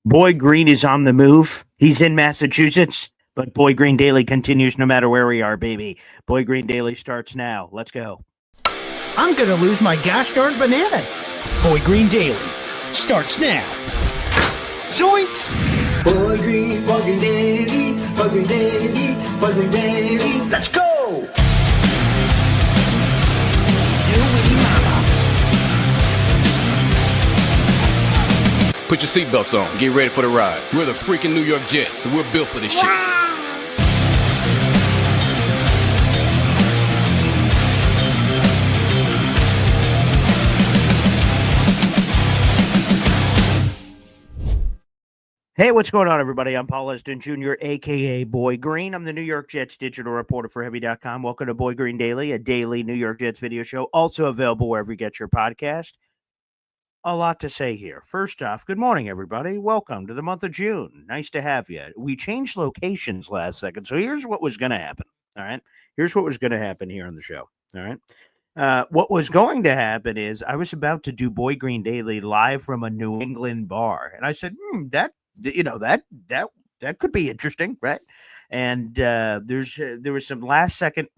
Boy Green is on the move. He's in Massachusetts, but Boy Green Daily continues no matter where we are, baby. Boy Green Daily starts now. Let's go. I'm going to lose my gosh darn bananas. Boy Green Daily starts now. Zoinks! Boy Green Daily, Boy Green Daily, Boy Green Daily. Let's go! Put your seatbelts on. Get ready for the ride. We're the freaking New York Jets, so we're built for this shit. Hey, what's going on, everybody? I'm Paul Eston Jr., a.k.a. Boy Green. I'm the New York Jets digital reporter for Heavy.com. Welcome to Boy Green Daily, a daily New York Jets video show, also available wherever you get your podcast. A lot to say here. First off, good morning, everybody. Welcome to the month of June. Nice to have you. We changed locations last second, so here's what was going to happen, all right? Here's what was going to happen here on the show, all right? What was going to happen is I was about to do Boy Green Daily live from a New England bar, and I said, that could be interesting, right? And there was some last second,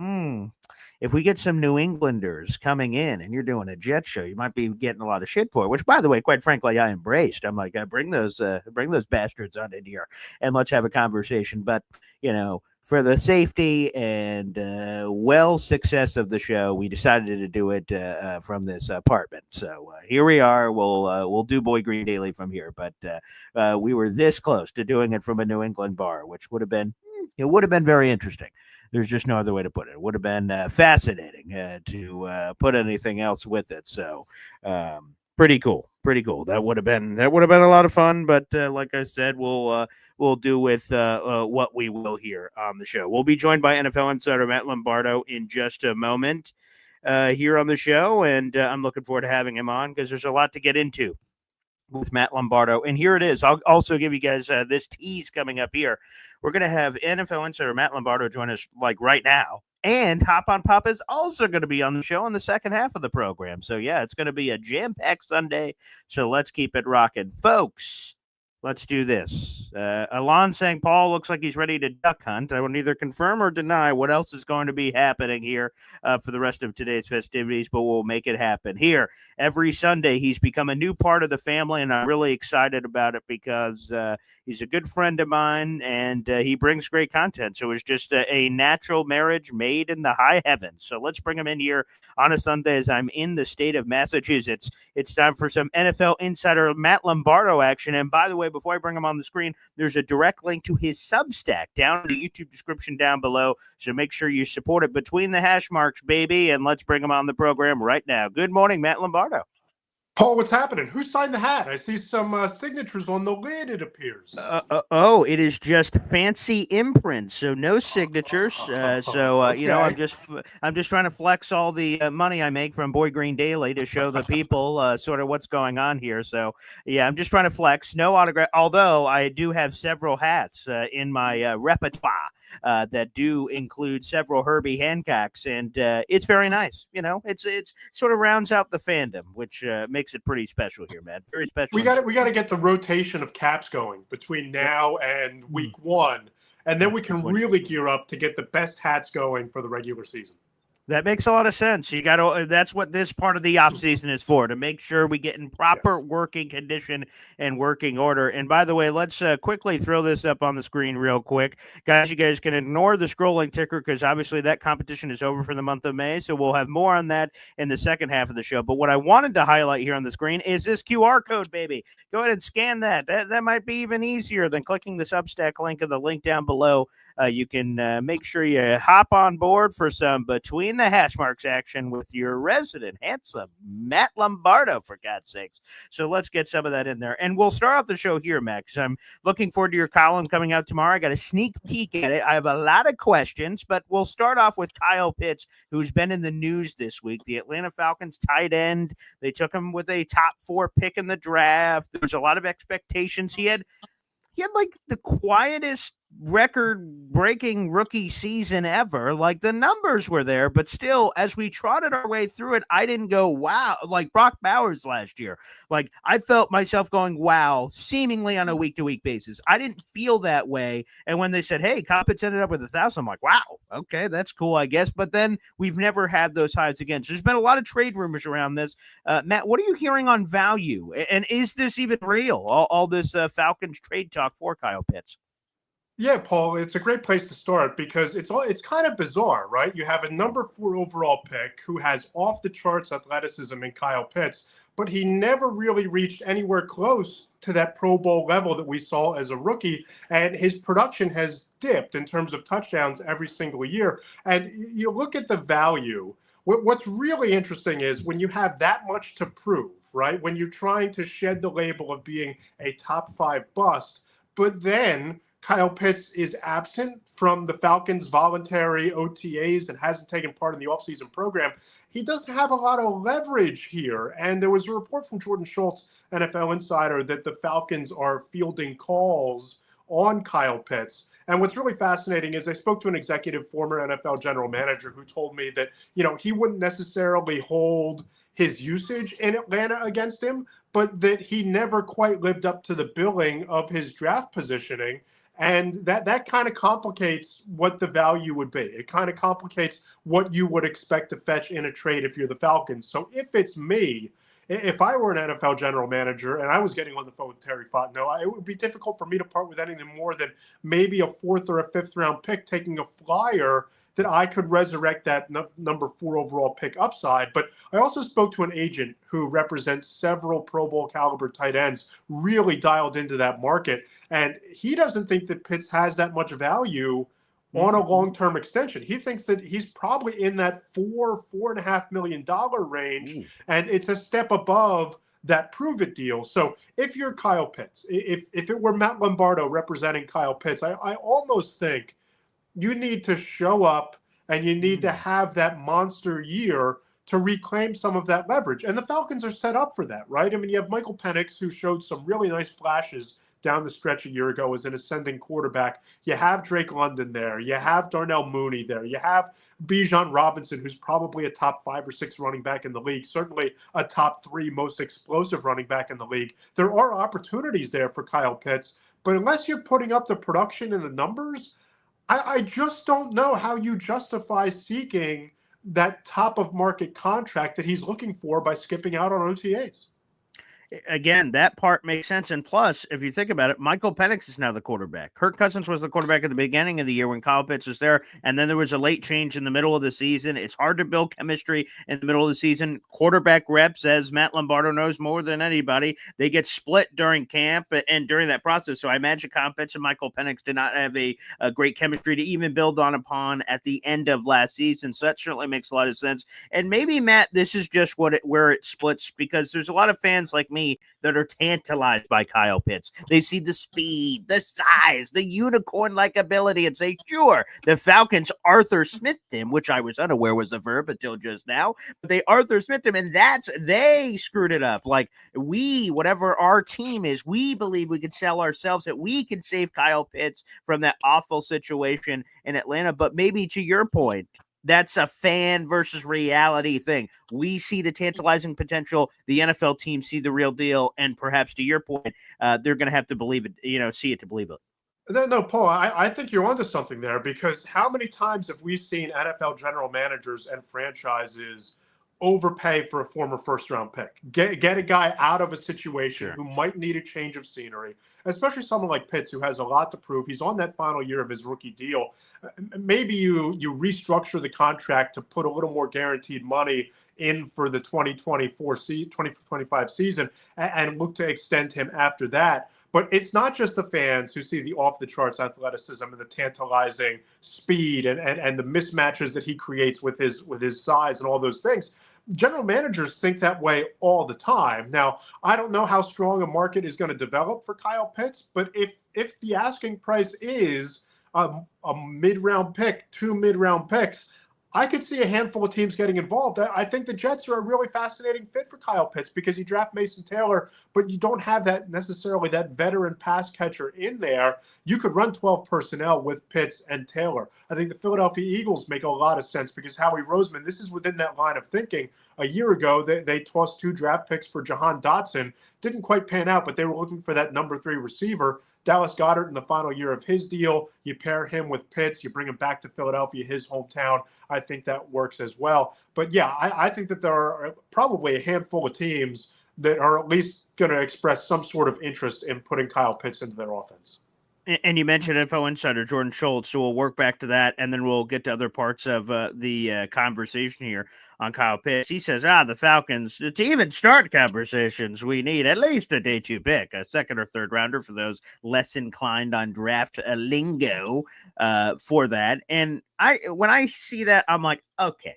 if we get some New Englanders coming in and you're doing a Jet show, you might be getting a lot of shit for it, which, by the way, quite frankly, I embraced. I'm like, bring those bastards on in here and let's have a conversation. But, for the safety and success of the show, we decided to do it from this apartment. So here we are. We'll do Boy Green Daily from here. But we were this close to doing it from a New England bar, which would have been very interesting. There's just no other way to put it. It would have been fascinating to put anything else with it. So pretty cool. That would have been a lot of fun. But like I said, we'll do with what we will here on the show. We'll be joined by NFL insider Matt Lombardo in just a moment here on the show, and I'm looking forward to having him on because there's a lot to get into with Matt Lombardo. And here it is. I'll also give you guys this tease coming up here. We're going to have NFL insider Matt Lombardo join us like right now. And Hop on Pop is also going to be on the show in the second half of the program. So, yeah, it's going to be a jam-packed Sunday. So let's keep it rocking. Folks, let's do this. Alon saying Paul looks like he's ready to duck hunt. I will neither confirm or deny what else is going to be happening here for the rest of today's festivities, but we'll make it happen. Here, every Sunday, he's become a new part of the family, and I'm really excited about it because he's a good friend of mine, and he brings great content. So it's just a natural marriage made in the high heavens. So let's bring him in here on a Sunday as I'm in the state of Massachusetts. It's time for some NFL insider Matt Lombardo action. And by the way, before I bring him on the screen, there's a direct link to his Substack down in the YouTube description down below. So make sure you support it between the hash marks, baby. And let's bring him on the program right now. Good morning, Matt Lombardo. Paul, what's happening? Who signed the hat? I see some signatures on the lid, it appears. It is just fancy imprints, so no signatures. Okay. I'm just trying to flex all the money I make from Boy Green Daily to show the people sort of what's going on here. So, yeah, I'm just trying to flex. No autograph, although I do have several hats in my repertoire that do include several Herbie Hancocks, and it's very nice. It's sort of rounds out the fandom, which makes it pretty special here, man. Very special. We got to get the rotation of caps going between now and week one, and then we can really gear up to get the best hats going for the regular season. That makes a lot of sense. That's what this part of the off season is for, to make sure we get in proper working condition and working order. And by the way, let's quickly throw this up on the screen real quick. Guys, you guys can ignore the scrolling ticker because obviously that competition is over for the month of May. So we'll have more on that in the second half of the show. But what I wanted to highlight here on the screen is this QR code, baby. Go ahead and scan that. That might be even easier than clicking the Substack link in the link down below. You can make sure you hop on board for some between the hash marks action with your resident handsome Matt Lombardo, for God's sakes. So let's get some of that in there. And we'll start off the show here, Max. I'm looking forward to your column coming out tomorrow. I got a sneak peek at it. I have a lot of questions, but we'll start off with Kyle Pitts, who's been in the news this week. The Atlanta Falcons tight end. They took him with a top 4 pick in the draft. There was a lot of expectations. He had like the quietest record-breaking rookie season ever. Like, the numbers were there, but still, as we trotted our way through it, I didn't go, wow, like Brock Bowers last year. Like, I felt myself going, wow, seemingly on a week-to-week basis. I didn't feel that way. And when they said, hey, Kyle Pitts ended up with 1,000, I'm like, wow, okay, that's cool, I guess. But then we've never had those highs again. So there's been a lot of trade rumors around this. Matt, what are you hearing on value? And is this even real? All this Falcons trade talk for Kyle Pitts? Yeah, Paul, it's a great place to start because it's kind of bizarre, right? You have a number 4 overall pick who has off the charts athleticism in Kyle Pitts, but he never really reached anywhere close to that Pro Bowl level that we saw as a rookie, and his production has dipped in terms of touchdowns every single year. And you look at the value. What's really interesting is when you have that much to prove, right? When you're trying to shed the label of being a top 5 bust, but then Kyle Pitts is absent from the Falcons' voluntary OTAs and hasn't taken part in the offseason program. He doesn't have a lot of leverage here. And there was a report from Jordan Schultz, NFL insider, that the Falcons are fielding calls on Kyle Pitts. And what's really fascinating is I spoke to an executive, former NFL general manager, who told me that, he wouldn't necessarily hold his usage in Atlanta against him, but that he never quite lived up to the billing of his draft positioning. And that kind of complicates what the value would be. It kind of complicates what you would expect to fetch in a trade if you're the Falcons. So if it's me, if I were an NFL general manager and I was getting on the phone with Terry Fontenot, it would be difficult for me to part with anything more than maybe a 4th or a 5th round pick, taking a flyer that I could resurrect that number 4 overall pick upside. But I also spoke to an agent who represents several Pro Bowl caliber tight ends, really dialed into that market. And he doesn't think that Pitts has that much value on a long-term extension. He thinks that he's probably in that $4.5 million range. And it's a step above that prove it deal. So if you're Kyle Pitts, if it were Matt Lombardo representing Kyle Pitts, I almost think you need to show up and you need to have that monster year to reclaim some of that leverage. And the Falcons are set up for that, right? I mean, you have Michael Penix, who showed some really nice flashes down the stretch a year ago as an ascending quarterback. You have Drake London there. You have Darnell Mooney there. You have Bijan Robinson, who's probably a top 5 or 6 running back in the league, certainly a top 3 most explosive running back in the league. There are opportunities there for Kyle Pitts, but unless you're putting up the production and the numbers, I just don't know how you justify seeking that top of market contract that he's looking for by skipping out on OTAs. Again, that part makes sense. And plus, if you think about it, Michael Penix is now the quarterback. Kirk Cousins was the quarterback at the beginning of the year when Kyle Pitts was there. And then there was a late change in the middle of the season. It's hard to build chemistry in the middle of the season. Quarterback reps, as Matt Lombardo knows more than anybody, they get split during camp and during that process. So I imagine Kyle Pitts and Michael Penix did not have a great chemistry to even build upon at the end of last season. So that certainly makes a lot of sense. And maybe, Matt, this is just where it splits, because there's a lot of fans like me that are tantalized by Kyle Pitts. They see the speed, the size, the unicorn-like ability, and say, sure, the Falcons Arthur Smith him, which I was unaware was a verb until just now, but they Arthur Smith him, and they screwed it up. Like, whatever our team is, we believe we could sell ourselves, that we can save Kyle Pitts from that awful situation in Atlanta. But maybe to your point, that's a fan versus reality thing. We see the tantalizing potential. The NFL team see the real deal. And perhaps to your point, they're going to have to believe it, see it to believe it. No, Paul, I think you're onto something there, because how many times have we seen NFL general managers and franchises overpay for a former first-round pick? Get a guy out of a situation who might need a change of scenery, especially someone like Pitts, who has a lot to prove. He's on that final year of his rookie deal. Maybe you restructure the contract to put a little more guaranteed money in for the 2025 season and look to extend him after that. But it's not just the fans who see the off-the-charts athleticism and the tantalizing speed and the mismatches that he creates with his size and all those things. General managers think that way all the time. Now, I don't know how strong a market is going to develop for Kyle Pitts, but if the asking price is a mid-round pick, 2 mid-round picks, I could see a handful of teams getting involved. I think the Jets are a really fascinating fit for Kyle Pitts because you draft Mason Taylor, but you don't have that necessarily that veteran pass catcher in there. You could run 12 personnel with Pitts and Taylor. I think the Philadelphia Eagles make a lot of sense because Howie Roseman, this is within that line of thinking. A year ago, they tossed 2 draft picks for Jahan Dotson. Didn't quite pan out, but they were looking for that number 3 receiver. Dallas Goedert in the final year of his deal. You pair him with Pitts, you bring him back to Philadelphia, his hometown. I think that works as well. But yeah, I think that there are probably a handful of teams that are at least going to express some sort of interest in putting Kyle Pitts into their offense. And you mentioned Info Insider Jordan Schultz, so we'll work back to that, and then we'll get to other parts of the conversation here on Kyle Pitts. He says, the Falcons, to even start conversations, we need at least a day 2 pick, a second or third rounder for those less inclined on draft lingo for that. And when I see that, I'm like, okay.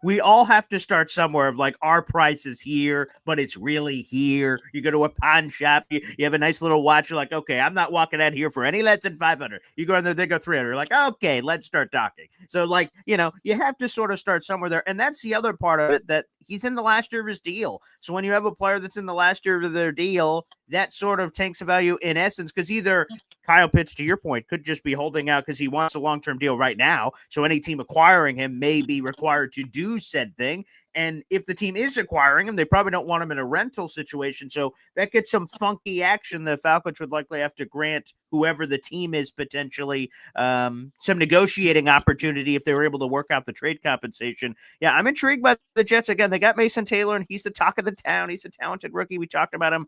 We all have to start somewhere of like our price is here, but it's really here. You go to a pawn shop, you have a nice little watch. You're like, okay, I'm not walking out here for any less than 500. You go in there, they go 300. You're like, okay, let's start talking. So like, you have to sort of start somewhere there. And that's the other part of it, that he's in the last year of his deal. So when you have a player that's in the last year of their deal, that sort of tanks a value in essence, because either Kyle Pitts, to your point, could just be holding out because he wants a long-term deal right now. So any team acquiring him may be required to do said thing. And if the team is acquiring him, they probably don't want him in a rental situation. So that gets some funky action. The Falcons would likely have to grant whoever the team is potentially some negotiating opportunity if they were able to work out the trade compensation. Yeah, I'm intrigued by the Jets. Again, they got Mason Taylor, and he's the talk of the town. He's a talented rookie. We talked about him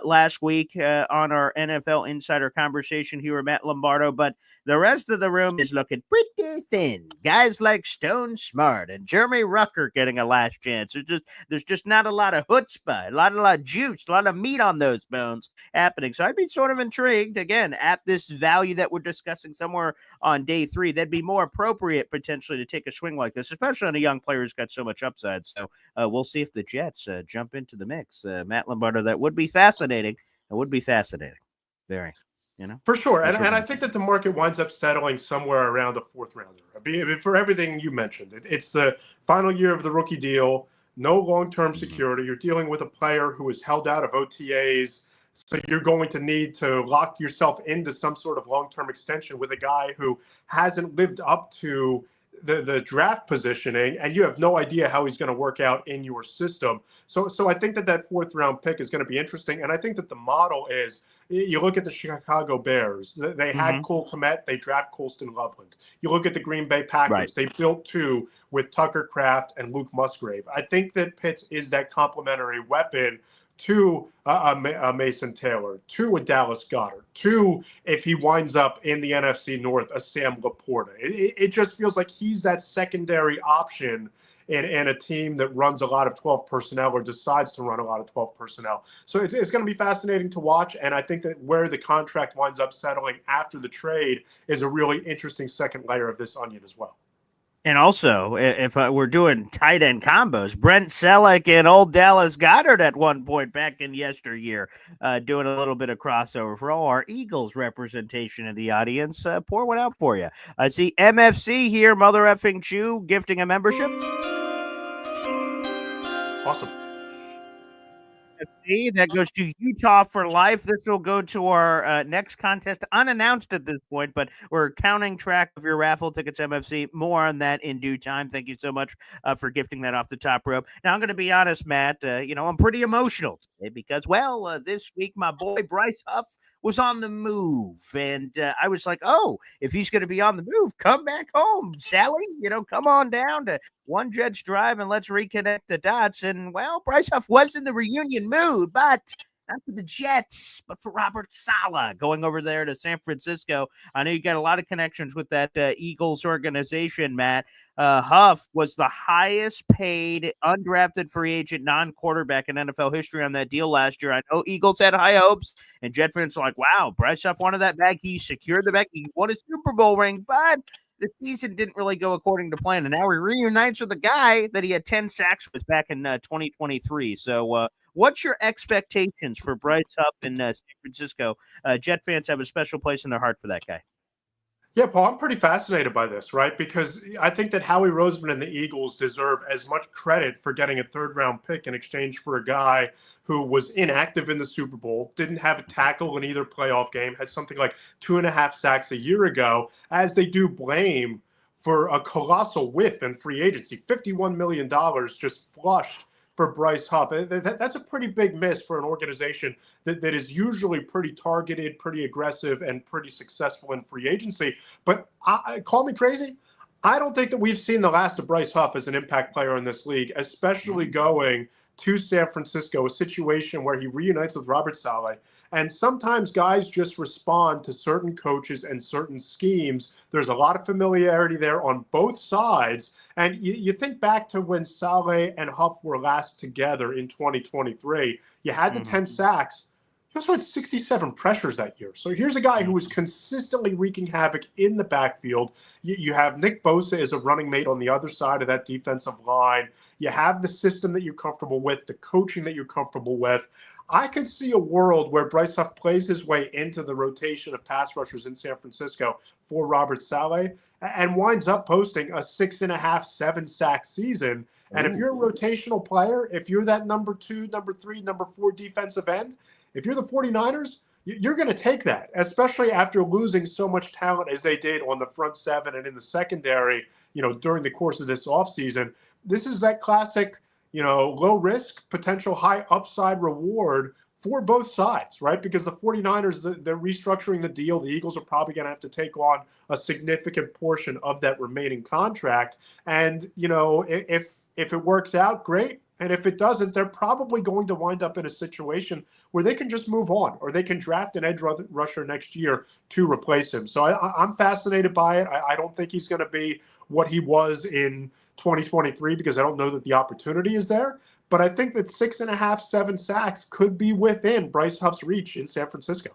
last week on our NFL Insider conversation here with Matt Lombardo. But the rest of the room is looking pretty thin. Guys like Stone Smart and Jeremy Rucker getting a last chance. There's just not a lot of chutzpah, a lot of juice, a lot of meat on those bones happening. So I'd be sort of intrigued, again, at this value that we're discussing somewhere on day 3. That'd be more appropriate potentially to take a swing like this, especially on a young player who's got so much upside. So we'll see if the Jets jump into the mix. Matt Lombardo, that would be fascinating. It would be fascinating. Very. For sure. And I think that the market winds up settling somewhere around the 4th rounder. For everything you mentioned, it's the final year of the rookie deal, no long-term security. You're dealing with a player who is held out of OTAs. So you're going to need to lock yourself into some sort of long-term extension with a guy who hasn't lived up to the draft positioning, and you have no idea how he's going to work out in your system. So I think that 4th round pick is going to be interesting. And I think that the model is, you look at the Chicago Bears, they had Cole Kmet, they draft Colston Loveland. You look at the Green Bay Packers, they built 2 with Tucker Kraft and Luke Musgrave. I think that Pitts is that complementary weapon to a Mason Taylor, to a Dallas Goedert, to, if he winds up in the NFC North, a Sam Laporta. It just feels like he's that secondary option in a team that runs a lot of 12 personnel or decides to run a lot of 12 personnel. So it's going to be fascinating to watch, and I think that where the contract winds up settling after the trade is a really interesting second layer of this onion as well. And also, if we're doing tight end combos, Brent Selleck and old Dallas Goedert at one point back in yesteryear, doing a little bit of crossover for all our Eagles representation in the audience. Pour one out for you. I see MFC here, Mother Effing Chew, gifting a membership. Awesome. That goes to Utah for life. This will go to our next contest, unannounced at this point, but we're counting track of your raffle tickets, MFC. More on that in due time. Thank you so much for gifting that off the top rope. Now, I'm going to be honest, Matt. I'm pretty emotional today because, this week my boy Bryce Huff was on the move, and I was like, oh, if he's going to be on the move, come back home, Sally. Come on down to One Jets Drive and let's reconnect the dots. And, Bryce Huff was in the reunion mood, but not for the Jets, but for Robert Saleh going over there to San Francisco. I know you got a lot of connections with that Eagles organization, Matt. Huff was the highest paid undrafted free agent non-quarterback in NFL history on that deal last year. I know Eagles had high hopes, and Jet fans are like, wow, Bryce Huff wanted that bag. He secured the bag. He won a Super Bowl ring, but the season didn't really go according to plan. And now he reunites with a guy that he had 10 sacks with back in 2023. So what's your expectations for Bryce Huff in San Francisco? Jet fans have a special place in their heart for that guy. Yeah, Paul, I'm pretty fascinated by this, right? Because I think that Howie Roseman and the Eagles deserve as much credit for getting a third-round pick in exchange for a guy who was inactive in the Super Bowl, didn't have a tackle in either playoff game, had something like 2.5 sacks a year ago, as they do blame for a colossal whiff in free agency. $51 million just flushed for Bryce Huff. That's a pretty big miss for an organization that is usually pretty targeted, pretty aggressive, and pretty successful in free agency. But call me crazy. I don't think that we've seen the last of Bryce Huff as an impact player in this league, especially going to San Francisco, a situation where he reunites with Robert Saleh. And sometimes guys just respond to certain coaches and certain schemes. There's a lot of familiarity there on both sides. And you think back to when Saleh and Huff were last together in 2023. You had the 10 sacks. He also had 67 pressures that year. So here's a guy who was consistently wreaking havoc in the backfield. You have Nick Bosa as a running mate on the other side of that defensive line. You have the system that you're comfortable with, the coaching that you're comfortable with. I could see a world where Bryce Huff plays his way into the rotation of pass rushers in San Francisco for Robert Saleh and winds up posting a 6.5, 7-sack season. And if you're a rotational player, if you're that number 2, number 3, number 4 defensive end, if you're the 49ers, you're going to take that, especially after losing so much talent as they did on the front seven and in the secondary, during the course of this offseason. This is that classic, low risk, potential high upside reward for both sides, right? Because the 49ers, they're restructuring the deal. The Eagles are probably going to have to take on a significant portion of that remaining contract. And, if it works out, great. And if it doesn't, they're probably going to wind up in a situation where they can just move on, or they can draft an edge rusher next year to replace him. So I'm fascinated by it. I don't think he's going to be what he was in 2023 because I don't know that the opportunity is there. But I think that 6.5, 7 sacks could be within Bryce Huff's reach in San Francisco.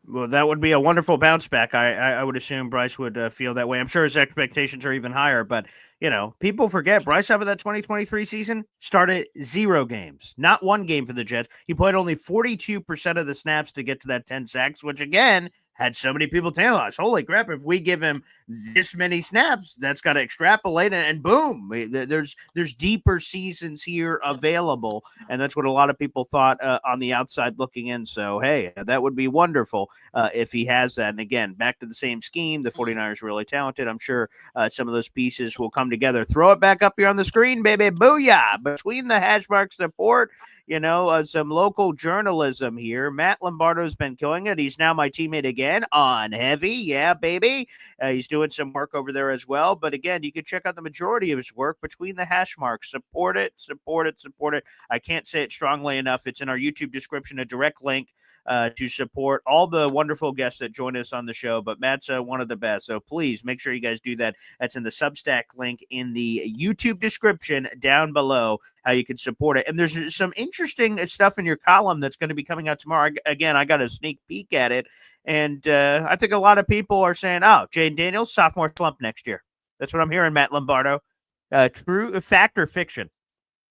Well, that would be a wonderful bounce back. I would assume Bryce would feel that way. I'm sure his expectations are even higher, but people forget Bryce Huff of that 2023 season started 0 games, not 1 game for the Jets. He played only 42% of the snaps to get to that 10 sacks, which again had so many people tantalized. Holy crap! If we give him this many snaps, that's got to extrapolate, and boom, there's deeper seasons here available, and that's what a lot of people thought on the outside looking in. So hey, that would be wonderful if he has that. And again, back to the same scheme. The 49ers are really talented. I'm sure some of those pieces will come together. Throw it back up here on the screen, baby. Booyah! Between the hash marks support, some local journalism here. Matt Lombardo's been killing it. He's now my teammate again on Heavy. Yeah, baby. He's doing some work over there as well. But again, you can check out the majority of his work between the hash marks. Support it, support it, support it. I can't say it strongly enough. It's in our YouTube description, a direct link to support all the wonderful guests that join us on the show. But Matt's one of the best. So please make sure you guys do that. That's in the Substack link in the YouTube description down below, how you can support it. And there's some interesting stuff in your column that's going to be coming out tomorrow. Again, I got a sneak peek at it. And I think a lot of people are saying, Jayden Daniels, sophomore slump next year. That's what I'm hearing, Matt Lombardo. True fact or fiction?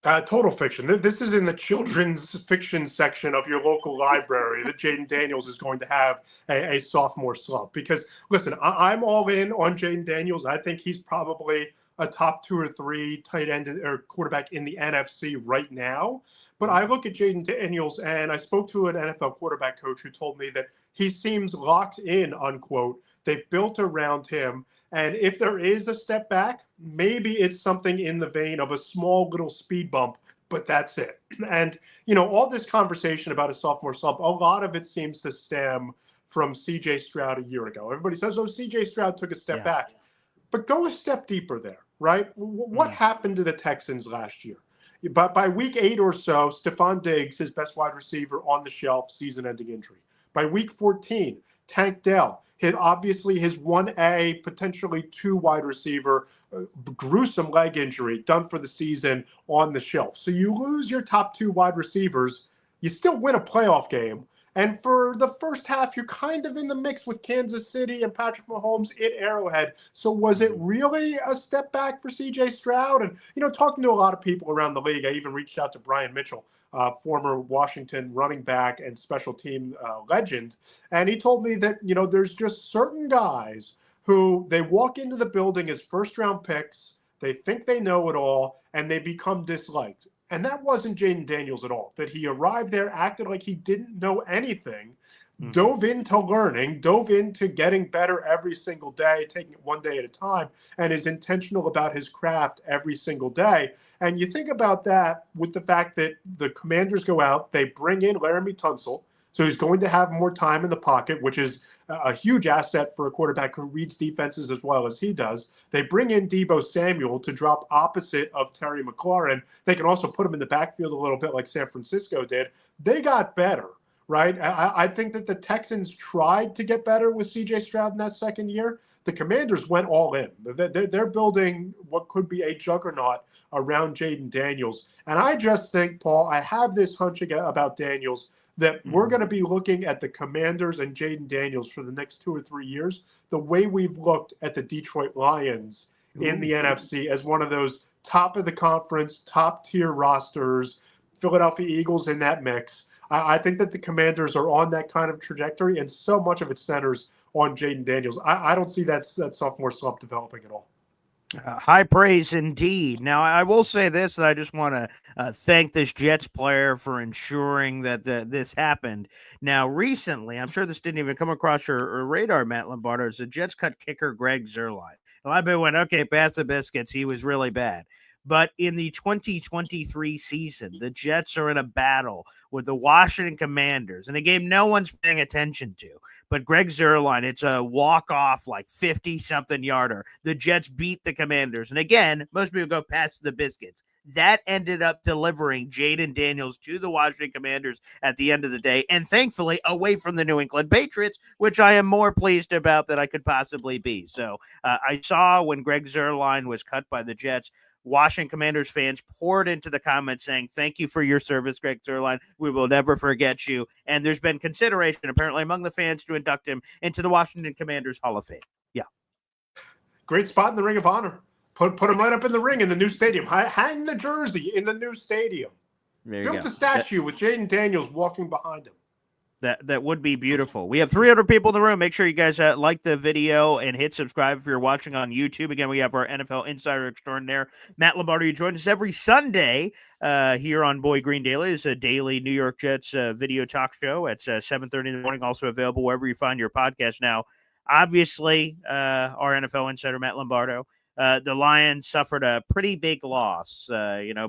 Total fiction. This is in the children's fiction section of your local library that Jayden Daniels is going to have a sophomore slump. Because, listen, I'm all in on Jayden Daniels. I think he's probably a top 2 or 3 tight end or quarterback in the NFC right now. But I look at Jayden Daniels, and I spoke to an NFL quarterback coach who told me that he seems locked in, unquote. They've built around him. And if there is a step back, maybe it's something in the vein of a small little speed bump, but that's it. And, all this conversation about a sophomore slump, a lot of it seems to stem from C.J. Stroud a year ago. Everybody says, C.J. Stroud took a step back. But go a step deeper there, right? What happened to the Texans last year? But by week 8 or so, Stephon Diggs, his best wide receiver, on the shelf, season-ending injury. By week 14, Tank Dell hit obviously his 1A, potentially 2 wide receiver, gruesome leg injury, done for the season, on the shelf. So you lose your top 2 wide receivers, you still win a playoff game. And for the first half, you're kind of in the mix with Kansas City and Patrick Mahomes at Arrowhead. So was it really a step back for C.J. Stroud? And, talking to a lot of people around the league, I even reached out to Brian Mitchell, former Washington running back and special team legend. And he told me that, there's just certain guys who they walk into the building as first-round picks. They think they know it all, and they become disliked. And that wasn't Jayden Daniels at all, that he arrived there, acted like he didn't know anything, dove into learning, dove into getting better every single day, taking it one day at a time, and is intentional about his craft every single day. And you think about that with the fact that the Commanders go out, they bring in Laramie Tunsil, so he's going to have more time in the pocket, which is a huge asset for a quarterback who reads defenses as well as he does. They bring in Deebo Samuel to drop opposite of Terry McLaurin. They can also put him in the backfield a little bit like San Francisco did. They got better, right? I think that the Texans tried to get better with C.J. Stroud in that second year. The Commanders went all in. They're building what could be a juggernaut around Jayden Daniels. And I just think, Paul, I have this hunch about Daniels that we're going to be looking at the Commanders and Jayden Daniels for the next 2 or 3 years, the way we've looked at the Detroit Lions in the NFC as one of those top of the conference, top tier rosters, Philadelphia Eagles in that mix. I think that the Commanders are on that kind of trajectory, and so much of it centers on Jayden Daniels. I don't see that sophomore slump developing at all. High praise indeed. Now, I will say this, that I just want to thank this Jets player for ensuring that this happened. Now, recently, I'm sure this didn't even come across your radar, Matt Lombardo, is the Jets cut kicker Greg Zuerlein. A lot of people went, okay, pass the biscuits. He was really bad. But in the 2023 season, the Jets are in a battle with the Washington Commanders in a game no one's paying attention to. But Greg Zuerlein, it's a walk-off, like 50-something yarder. The Jets beat the Commanders. And again, most people go past the biscuits. That ended up delivering Jayden Daniels to the Washington Commanders at the end of the day, and thankfully away from the New England Patriots, which I am more pleased about than I could possibly be. So I saw when Greg Zuerlein was cut by the Jets, Washington Commanders fans poured into the comments saying, thank you for your service, Greg Zuerlein. We will never forget you. And there's been consideration, apparently, among the fans to induct him into the Washington Commanders Hall of Fame. Yeah. Great spot in the Ring of Honor. Put him right up in the ring in the new stadium. Hang the jersey in the new stadium. Built a statue with Jayden Daniels walking behind him. That would be beautiful. We have 300 people in the room. Make sure you guys like the video and hit subscribe if you're watching on YouTube. Again, we have our NFL Insider Extraordinaire, Matt Lombardo. You join us every Sunday here on Boy Green Daily. It's a daily New York Jets video talk show at 7:30 in the morning, also available wherever you find your podcast. Now, obviously, our NFL Insider, Matt Lombardo, the Lions suffered a pretty big loss,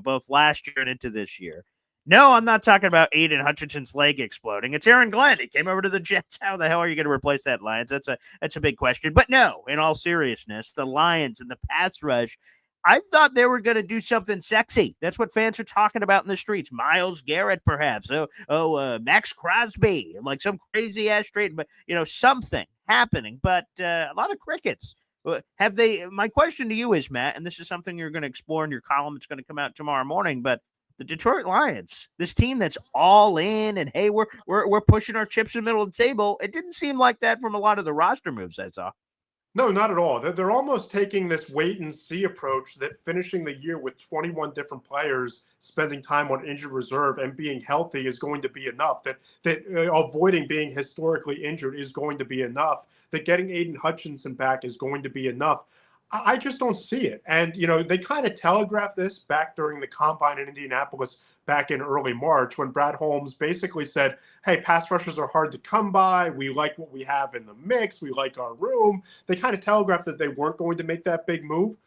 both last year and into this year. No, I'm not talking about Aiden Hutchinson's leg exploding. It's Aaron Glenn. He came over to the Jets. How the hell are you going to replace that, Lions? That's a big question. But no, in all seriousness, the Lions and the pass rush, I thought they were going to do something sexy. That's what fans are talking about in the streets. Myles Garrett, perhaps. Max Crosby, like some crazy ass trade, but something happening. But a lot of crickets. My question to you is, Matt, and this is something you're going to explore in your column. It's going to come out tomorrow morning, but the Detroit Lions, this team that's all in and, hey, we're pushing our chips in the middle of the table. It didn't seem like that from a lot of the roster moves I saw. No, not at all. They're almost taking this wait-and-see approach that finishing the year with 21 different players spending time on injured reserve and being healthy is going to be enough, that avoiding being historically injured is going to be enough, that getting Aiden Hutchinson back is going to be enough. I just don't see it. And, they kind of telegraphed this back during the combine in Indianapolis back in early March when Brad Holmes basically said, hey, pass rushers are hard to come by. We like what we have in the mix. We like our room. They kind of telegraphed that they weren't going to make that big move.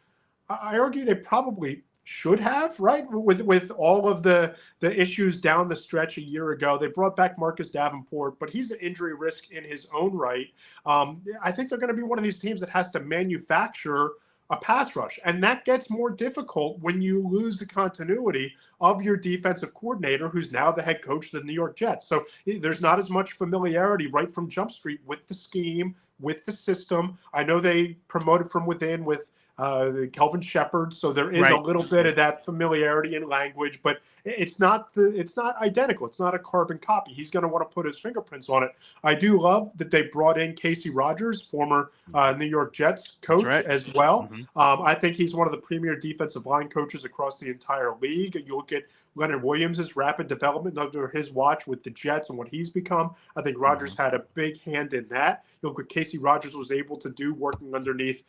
I argue they probably should have, right? With all of the issues down the stretch a year ago. They brought back Marcus Davenport, but he's an injury risk in his own right. I think they're going to be one of these teams that has to manufacture a pass rush, and that gets more difficult when you lose the continuity of your defensive coordinator, who's now the head coach of the New York Jets. So there's not as much familiarity right from Jump Street with the scheme, with the system. I know they promoted from within with Kelvin Shepard, so there is a little bit of that familiarity in language, but it's not identical. It's not a carbon copy. He's going to want to put his fingerprints on it. I do love that they brought in Casey Rogers, former New York Jets coach, as well. I think he's one of the premier defensive line coaches across the entire league. You look at Leonard Williams' rapid development under his watch with the Jets and what he's become. I think Rodgers had a big hand in that. You look what Casey Rogers was able to do working underneath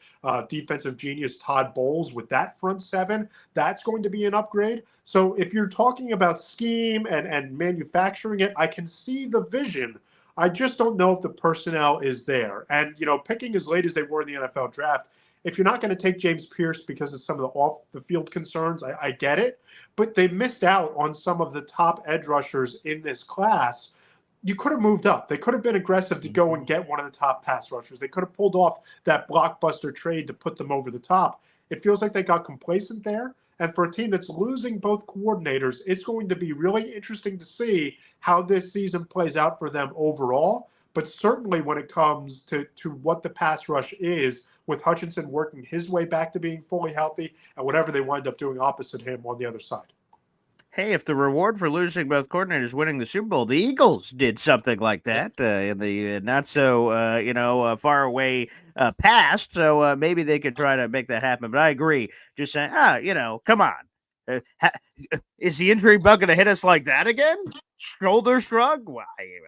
defensive genius Todd Bowles with that front seven. That's going to be an upgrade. So if you're talking about scheme and manufacturing it, I can see the vision. I just don't know if the personnel is there. And, picking as late as they were in the NFL draft, if you're not going to take James Pierce because of some of the off-the-field concerns, I get it. But they missed out on some of the top edge rushers in this class. You could have moved up. They could have been aggressive to go and get one of the top pass rushers. They could have pulled off that blockbuster trade to put them over the top. It feels like they got complacent there. And for a team that's losing both coordinators, it's going to be really interesting to see how this season plays out for them overall. But certainly when it comes to what the pass rush is, with Hutchinson working his way back to being fully healthy and whatever they wind up doing opposite him on the other side. Hey, if the reward for losing both coordinators winning the Super Bowl, the Eagles did something like that in the not so far away past, so maybe they could try to make that happen. But I agree. Just saying, come on. Is the injury bug going to hit us like that again? Shoulder shrug? Why?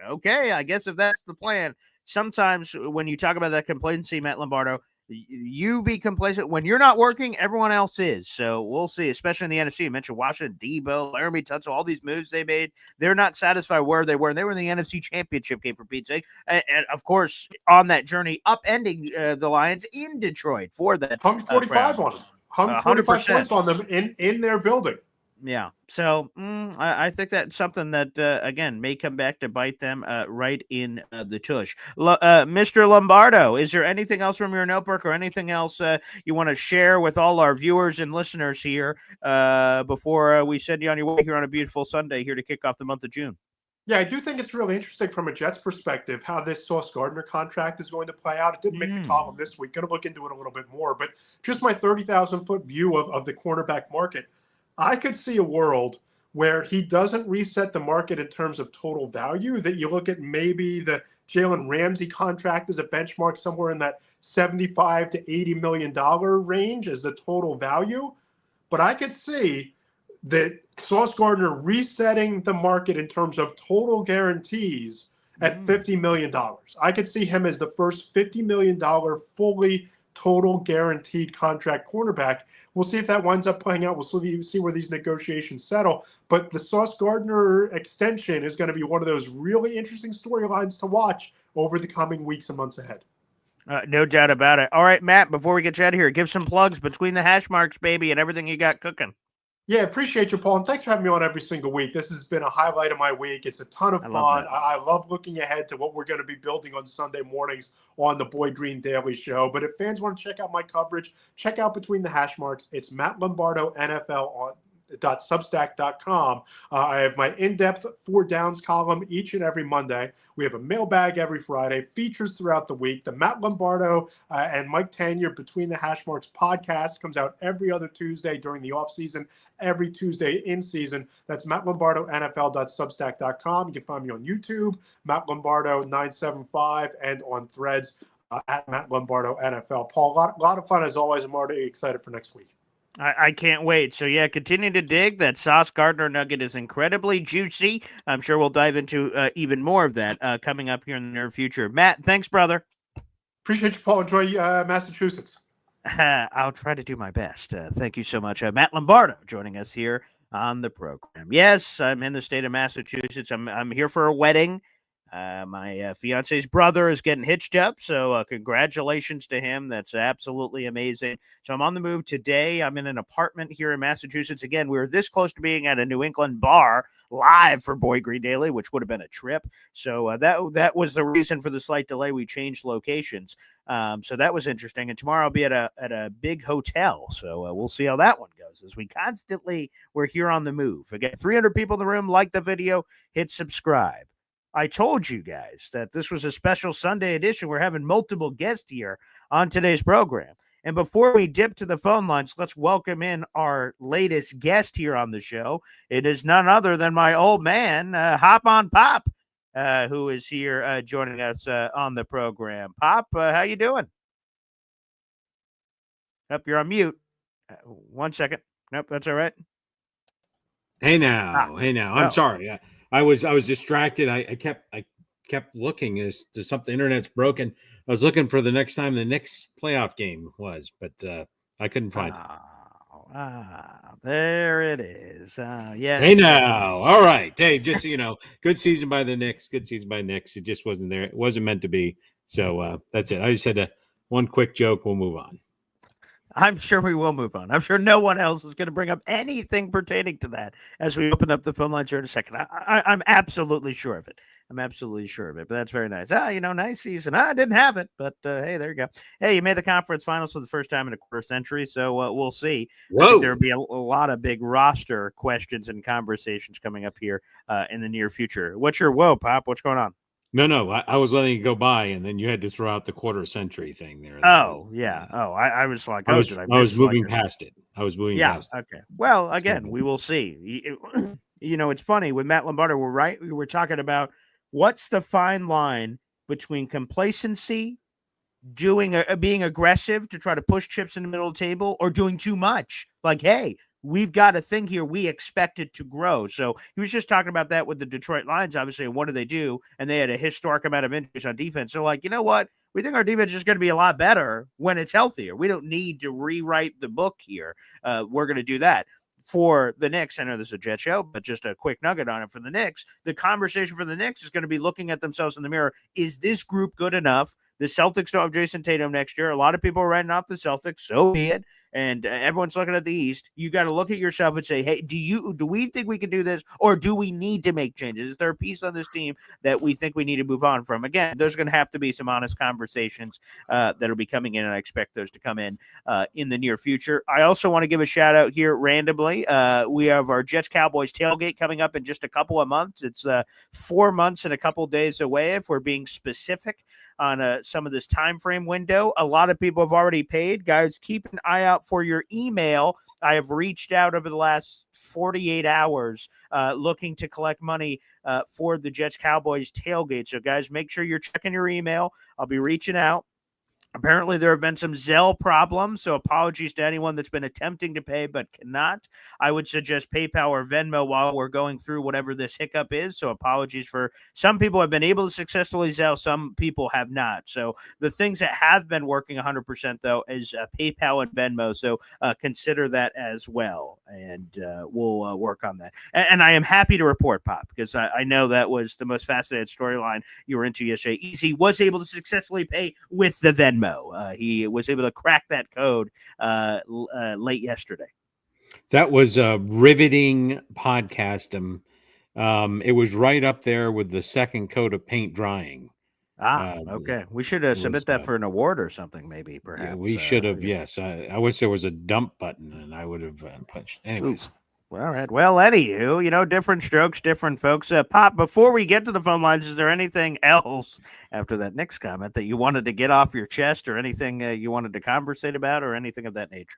Okay, I guess if that's the plan. Sometimes when you talk about that complacency, Matt Lombardo, you be complacent when you're not working, everyone else is. So we'll see, especially in the NFC. You mentioned Washington, Debo, Laramie Tunsil, all these moves they made. They're not satisfied where they were. They were in the NFC Championship game, for Pete's sake. And of course, on that journey, upending the Lions in Detroit for that. Hung 45 on them. Hung 45 points on them in their building. Yeah. So I think that's something that, again, may come back to bite them right in the tush. Mr. Lombardo, is there anything else from your notebook or anything else you want to share with all our viewers and listeners here before we send you on your way here on a beautiful Sunday here to kick off the month of June? Yeah, I do think it's really interesting from a Jets perspective how this Sauce Gardner contract is going to play out. It didn't make the column this week. Going to look into it a little bit more. But just my 30,000-foot view of the cornerback market, I could see a world where he doesn't reset the market in terms of total value, that you look at maybe the Jalen Ramsey contract as a benchmark somewhere in that $75 to $80 million range as the total value. But I could see that Sauce Gardner resetting the market in terms of total guarantees at $50 million. I could see him as the first $50 million fully total guaranteed contract cornerback. We'll see if that winds up playing out. We'll see where these negotiations settle. But the Sauce Gardner extension is going to be one of those really interesting storylines to watch over the coming weeks and months ahead. No doubt about it. All right, Matt, before we get you out of here, give some plugs between the hash marks, baby, and everything you got cooking. Yeah, appreciate you, Paul, and thanks for having me on every single week. This has been a highlight of my week. It's a ton of fun. I love looking ahead to what we're going to be building on Sunday mornings on the Boy Green Daily Show. But if fans want to check out my coverage, check out Between the Hash Marks. It's Matt Lombardo NFL on .substack.com. I have my in-depth 4 Downs column each and every Monday. We have a mailbag every Friday, features throughout the week. The Matt Lombardo and Mike Tenure Between the Hash Marks podcast comes out every other Tuesday during the offseason, every Tuesday in season. That's Matt Lombardo NFL.substack.com. You can find me on YouTube, Matt Lombardo 975, and on Threads at Matt Lombardo NFL. Paul, a lot of fun as always. I'm already excited for next week. I can't wait. So, yeah, continue to dig. That Sauce Gardner nugget is incredibly juicy. I'm sure we'll dive into even more of that coming up here in the near future. Matt, thanks, brother. Appreciate you, Paul. Enjoy Massachusetts. I'll try to do my best. Thank you so much. Matt Lombardo joining us here on the program. Yes, I'm in the state of Massachusetts. I'm here for a wedding. My fiance's brother is getting hitched up, so congratulations to him. That's absolutely amazing. So I'm on the move today. I'm in an apartment here in Massachusetts. Again, we were this close to being at a New England bar live for Boy Green Daily, which would have been a trip. So that was the reason for the slight delay. We changed locations. So that was interesting. And tomorrow I'll be at a big hotel. So we'll see how that one goes as we're here on the move. Again, 300 people in the room. Like the video, hit subscribe. I told you guys that this was a special Sunday edition. We're having multiple guests here on today's program. And before we dip to the phone lines, let's welcome in our latest guest here on the show. It is none other than my old man, Hop on Pop, who is here joining us on the program. Pop, how you doing? Up, you're on mute. 1 second. Nope, that's all right. Hey now. I'm Oh. sorry. I was distracted. I kept looking as to something. Internet's broken. I was looking for the next time the Knicks playoff game was, but I couldn't find it. There it is. Yes. Hey now. All right. Hey, just so you know, good season by the Knicks. Good season by Knicks. It just wasn't there. It wasn't meant to be. So that's it. I just had one quick joke. We'll move on. I'm sure we will move on. I'm sure no one else is going to bring up anything pertaining to that as we open up the phone lines here in a second. I'm absolutely sure of it. But that's very nice. Nice season. I didn't have it, but hey, there you go. Hey, you made the conference finals for the first time in a quarter century, so we'll see. Whoa. I think there'll be a lot of big roster questions and conversations coming up here in the near future. What's your whoa, Pop? What's going on? No, I was letting it go by, and then you had to throw out the quarter century thing there. Oh, yeah. Oh, I was like, I was moving past it. Past it. Okay. Well, again, we will see. It's funny with Matt Lombardo. We were talking about what's the fine line between complacency, being aggressive to try to push chips in the middle of the table, or doing too much. Like, hey, we've got a thing here. We expect it to grow. So he was just talking about that with the Detroit Lions, obviously. And what do they do? And they had a historic amount of injuries on defense. So, like, you know what? We think our defense is going to be a lot better when it's healthier. We don't need to rewrite the book here. We're going to do that. For the Knicks, I know this is a Jet show, but just a quick nugget on it. For the Knicks, the conversation for the Knicks is going to be looking at themselves in the mirror. Is this group good enough? The Celtics don't have Jason Tatum next year. A lot of people are writing off the Celtics. So be it. And everyone's looking at the East. You got to look at yourself and say, hey, do we think we can do this, or do we need to make changes? Is there a piece on this team that we think we need to move on from? Again, there's going to have to be some honest conversations that'll be coming in, and I expect those to come in the near future. I also want to give a shout out here randomly. We have our Jets Cowboys tailgate coming up in just a couple of months. It's 4 months and a couple days away, if we're being specific on some of this time frame window. A lot of people have already paid. Guys, keep an eye out for your email. I have reached out over the last 48 hours looking to collect money for the Jets Cowboys tailgate. So, guys, make sure you're checking your email. I'll be reaching out. Apparently, there have been some Zelle problems, so apologies to anyone that's been attempting to pay but cannot. I would suggest PayPal or Venmo while we're going through whatever this hiccup is, so apologies for some people have been able to successfully Zelle, some people have not. So the things that have been working 100%, though, is PayPal and Venmo, so consider that as well, and we'll work on that. And I am happy to report, Pop, because I know that was the most fascinating storyline you were into yesterday. Easy was able to successfully pay with the Venmo. He was able to crack that code late yesterday. That was a riveting podcast. It was right up there with the second coat of paint drying. Okay. We should submit that for an award or something, maybe, perhaps. Yeah, we should have, yes. I wish there was a dump button, and I would have punched. Anyways. Oof. All right. Well, anywho, different strokes, different folks. Pop, before we get to the phone lines, is there anything else after that Knicks comment that you wanted to get off your chest, or anything you wanted to conversate about, or anything of that nature?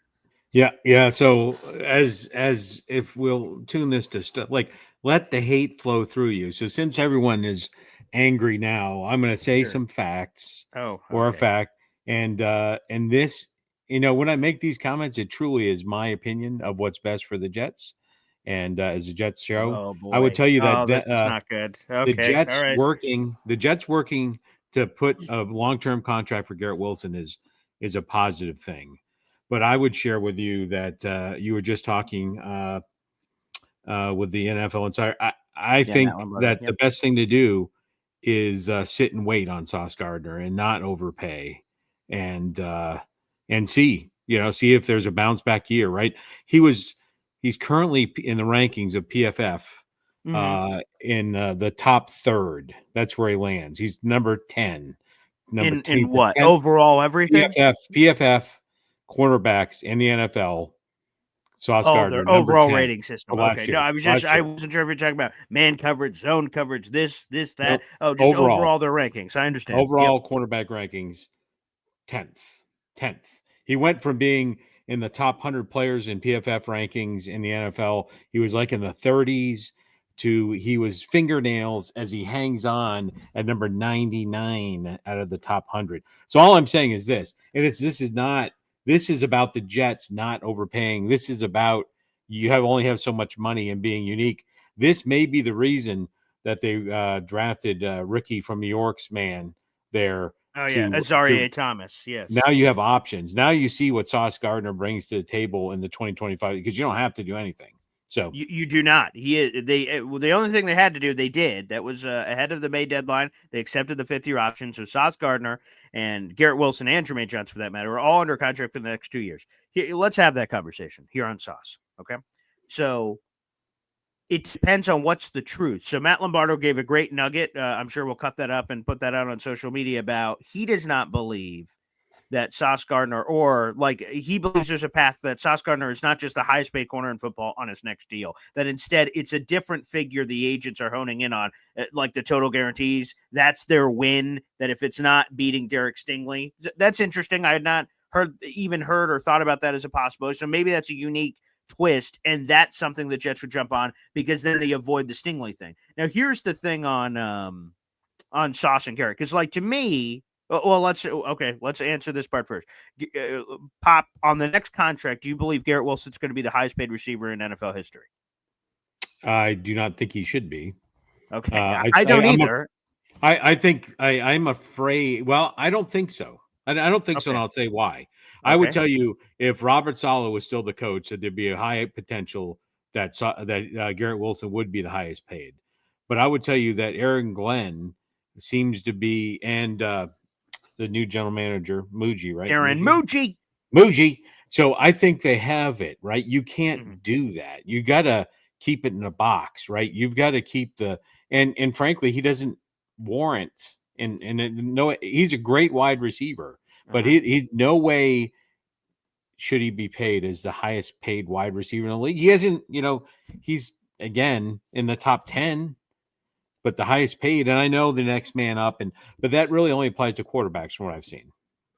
Yeah. So as if we'll tune this to stuff, like let the hate flow through you. So since everyone is angry now, I'm going to say some facts or a fact. And this, when I make these comments, it truly is my opinion of what's best for the Jets. And as a Jets show, I would tell you that that's not good. Okay. The Jets working to put a long-term contract for Garrett Wilson is a positive thing. But I would share with you that you were just talking with the NFL Insider. I think that the best thing to do is sit and wait on Sauce Gardner and not overpay, and see if there's a bounce back year. Right? He's currently in the rankings of PFF in the top third. That's where he lands. He's number 10. In what? 10th, overall everything? PFF quarterbacks in the NFL. Sauce Gardner, their overall rating system. Okay. Year. No, I wasn't sure if you're talking about man coverage, zone coverage, this, that. Nope. Just overall their rankings. I understand. Overall cornerback rankings, 10th. He went from being in the top 100 players in PFF rankings in the NFL. He was like in the 30s to he was fingernails as he hangs on at number 99 out of the top 100. So all I'm saying is this, and this is about the Jets not overpaying. This is about you only have so much money and being unique. This may be the reason that they drafted Ricky from New York's man there. Oh, yeah. Azaria Thomas. Yes. Now you have options. Now you see what Sauce Gardner brings to the table in the 2025 because you don't have to do anything. So you do not. The only thing they had to do, they did. That was ahead of the May deadline. They accepted the 5th-year option. So Sauce Gardner and Garrett Wilson and Jermaine Johnson, for that matter, are all under contract for the next 2 years. Let's have that conversation here on Sauce. Okay. So it depends on what's the truth. So Matt Lombardo gave a great nugget. I'm sure we'll cut that up and put that out on social media about he does not believe that Sauce Gardner, or like he believes there's a path that Sauce Gardner is not just the highest paid corner in football on his next deal, that instead it's a different figure the agents are honing in on, like the total guarantees. That's their win, that if it's not beating Derek Stingley. That's interesting. I had not heard or thought about that as a possibility. So maybe that's a unique twist, and that's something the Jets would jump on because then they avoid the Stingley thing. Now, here's the thing on Sauce and Garrett, because like to me, well, let's answer this part first. Pop, on the next contract, do you believe Garrett Wilson's going to be the highest paid receiver in NFL history? I do not think he should be. Okay, I don't either. I think I'm afraid. Well, I don't think so. I don't think so, and I'll say why. I would tell you if Robert Saleh was still the coach, that there'd be a high potential that Garrett Wilson would be the highest paid. But I would tell you that Aaron Glenn seems to be, and the new general manager, Muji, right? Aaron Muji. So I think they have it, right? You can't do that. You got to keep it in a box, right? You've got to keep and frankly, he doesn't warrant, and no, he's a great wide receiver, but he no way should he be paid as the highest paid wide receiver in the league. He hasn't, he's again in the top 10. But the highest paid, and I know the next man up, but that really only applies to quarterbacks from what I've seen.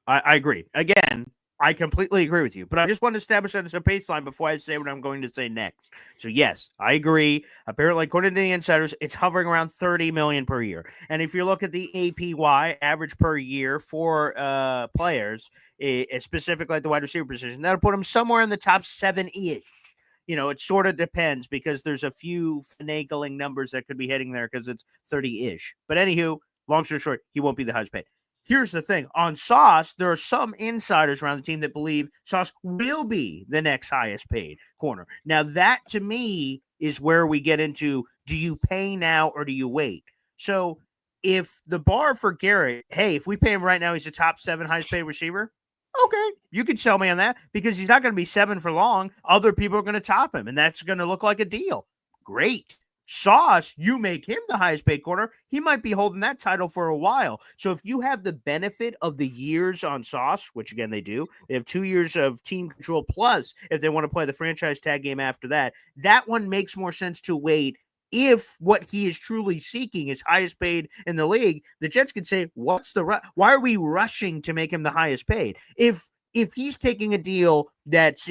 I agree. Again, I completely agree with you, but I just want to establish that as a baseline before I say what I'm going to say next. So yes, I agree. Apparently, according to the insiders, it's hovering around $30 million per year. And if you look at the APY, average per year for players, specifically at the wide receiver position, that'll put them somewhere in the top 7-ish. It sort of depends because there's a few finagling numbers that could be hitting there because it's 30-ish. But anywho, long story short, he won't be the highest paid. Here's the thing. On Sauce, there are some insiders around the team that believe Sauce will be the next highest paid corner. Now, that to me is where we get into, do you pay now or do you wait? So if the bar for Garrett, hey, if we pay him right now, he's a top 7 highest paid receiver. Okay, you could sell me on that because he's not going to be 7 for long. Other people are going to top him, and that's going to look like a deal. Great. Sauce, you make him the highest paid corner. He might be holding that title for a while. So if you have the benefit of the years on Sauce, which again they do, they have 2 years of team control plus if they want to play the franchise tag game after that, that one makes more sense to wait. If what he is truly seeking is highest paid in the league, the Jets could say, why are we rushing to make him the highest paid? If he's taking a deal that's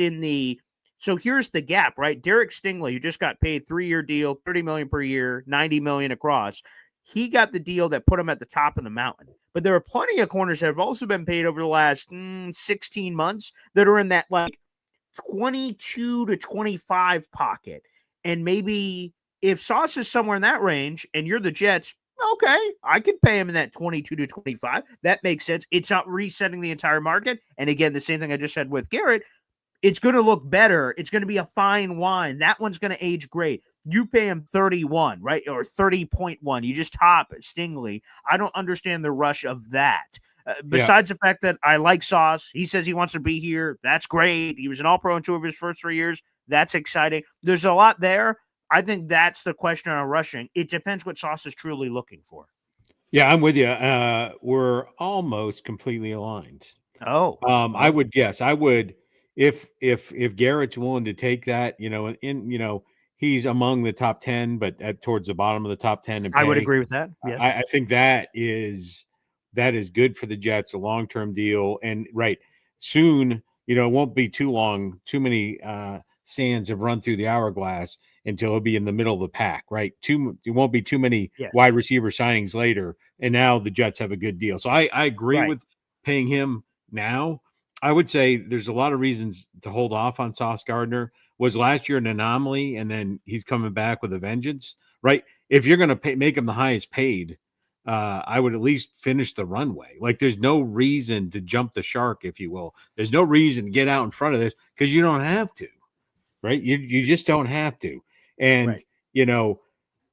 so here's the gap, right? Derek Stingley, who just got paid 3-year deal, $30 million per year, $90 million across. He got the deal that put him at the top of the mountain. But there are plenty of corners that have also been paid over the last 16 months that are in that like 22 to 25 pocket. And maybe if Sauce is somewhere in that range and you're the Jets, okay, I could pay him in that 22 to 25. That makes sense. It's not resetting the entire market. And again, the same thing I just said with Garrett, it's going to look better. It's going to be a fine wine. That one's going to age great. You pay him 31, right? Or 30.1. You just top Stingley. I don't understand the rush of that. Besides the fact that I like Sauce. He says he wants to be here. That's great. He was an all-pro in 2 of his first 3 years. That's exciting. There's a lot there. I think that's the question on rushing. It depends what Sauce is truly looking for. Yeah, I'm with you. We're almost completely aligned. Oh, I would if Garrett's willing to take that, he's among the top 10, but towards the bottom of the top 10. And I would agree with that. Yes. I think that is good for the Jets, a long-term deal. And right soon it won't be too long. Too many sands have run through the hourglass until it'll be in the middle of the pack, right? It won't be too many Yes. wide receiver signings later, and now the Jets have a good deal. So I agree Right. with paying him now. I would say there's a lot of reasons to hold off on Sauce Gardner. Was last year an anomaly, and then he's coming back with a vengeance, right? If you're going to make him the highest paid, I would at least finish the runway. Like, there's no reason to jump the shark, if you will. There's no reason to get out in front of this because you don't have to, right? You just don't have to. And, Right.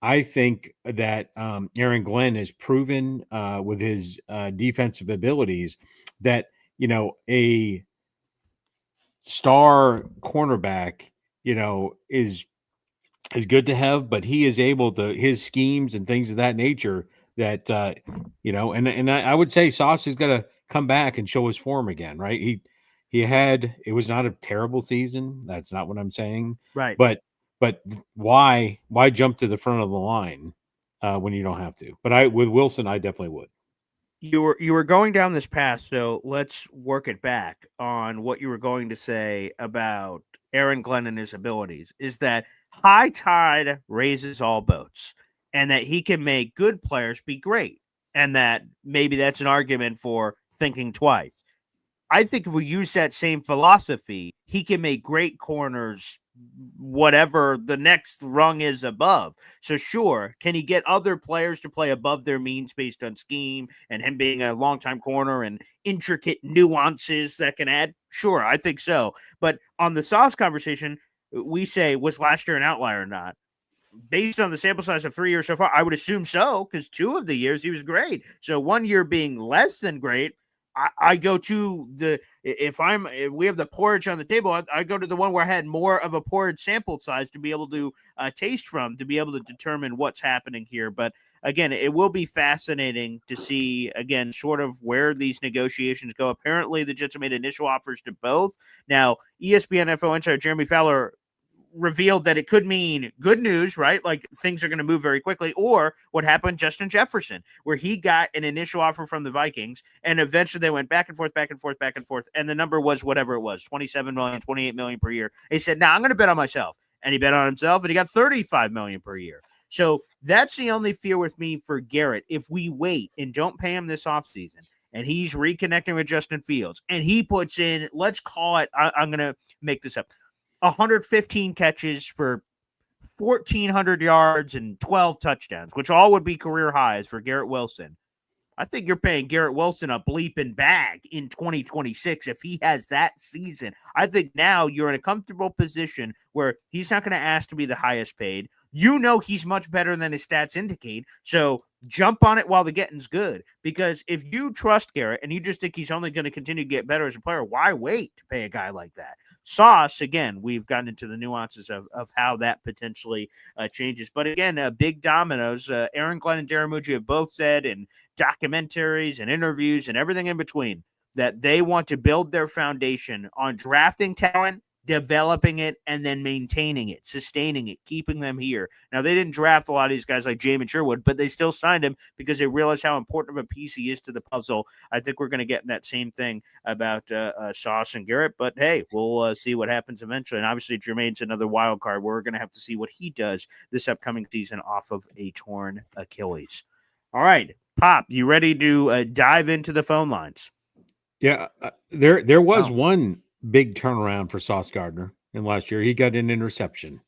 I think that Aaron Glenn has proven with his defensive abilities that, a star cornerback, is good to have, but he is able to his schemes and things of that nature that and I would say Sauce is going to come back and show his form again, right? It was not a terrible season. That's not what I'm saying. Right. But why jump to the front of the line when you don't have to? But with Wilson, I definitely would. You were going down this path, so let's work it back on what you were going to say about Aaron Glenn and his abilities. Is that high tide raises all boats, and that he can make good players be great, and that maybe that's an argument for thinking twice. I think if we use that same philosophy, he can make great corners whatever the next rung is above. So sure, can he get other players to play above their means based on scheme and him being a longtime corner and intricate nuances that can add? Sure, I think so. But on the Sauce conversation, we say, was last year an outlier or not? Based on the sample size of 3 years so far, I would assume so, because 2 of the years he was great. So 1 year being less than great, I go to if we have the porridge on the table, I go to the one where I had more of a porridge sample size to be able to taste from, to be able to determine what's happening here. But again, it will be fascinating to see, again, sort of where these negotiations go. Apparently, the Jets have made initial offers to both. Now, ESPN NFL insider Jeremy Fowler revealed that it could mean good news, right? Like things are going to move very quickly, or what happened Justin Jefferson, where he got an initial offer from the Vikings and eventually they went back and forth, back and forth, back and forth. And the number was whatever it was, 27 million, 28 million per year. And he said, I'm going to bet on myself. And he bet on himself and he got 35 million per year. So that's the only fear with me for Garrett. If we wait and don't pay him this offseason and he's reconnecting with Justin Fields and he puts in, let's call it, I'm going to make this up, 115 catches for 1,400 yards and 12 touchdowns, which all would be career highs for Garrett Wilson. I think you're paying Garrett Wilson a bleeping bag in 2026 if he has that season. I think now you're in a comfortable position where he's not going to ask to be the highest paid. He's much better than his stats indicate. So jump on it while the getting's good. Because if you trust Garrett and you just think he's only going to continue to get better as a player, why wait to pay a guy like that? Sauce, again, we've gotten into the nuances of how that potentially changes. But again, big dominoes. Aaron Glenn and Darren Mucci have both said in documentaries and interviews and everything in between that they want to build their foundation on drafting talent, developing it, and then maintaining it, sustaining it, keeping them here. Now, they didn't draft a lot of these guys like Jamin Sherwood, but they still signed him because they realized how important of a piece he is to the puzzle. I think we're going to get that same thing about Sauce and Garrett, but hey, we'll see what happens eventually. And obviously, Jermaine's another wild card. We're going to have to see what he does this upcoming season off of a torn Achilles. All right, Pop, you ready to dive into the phone lines? Yeah, there was one big turnaround for Sauce Gardner in last year. He got an interception.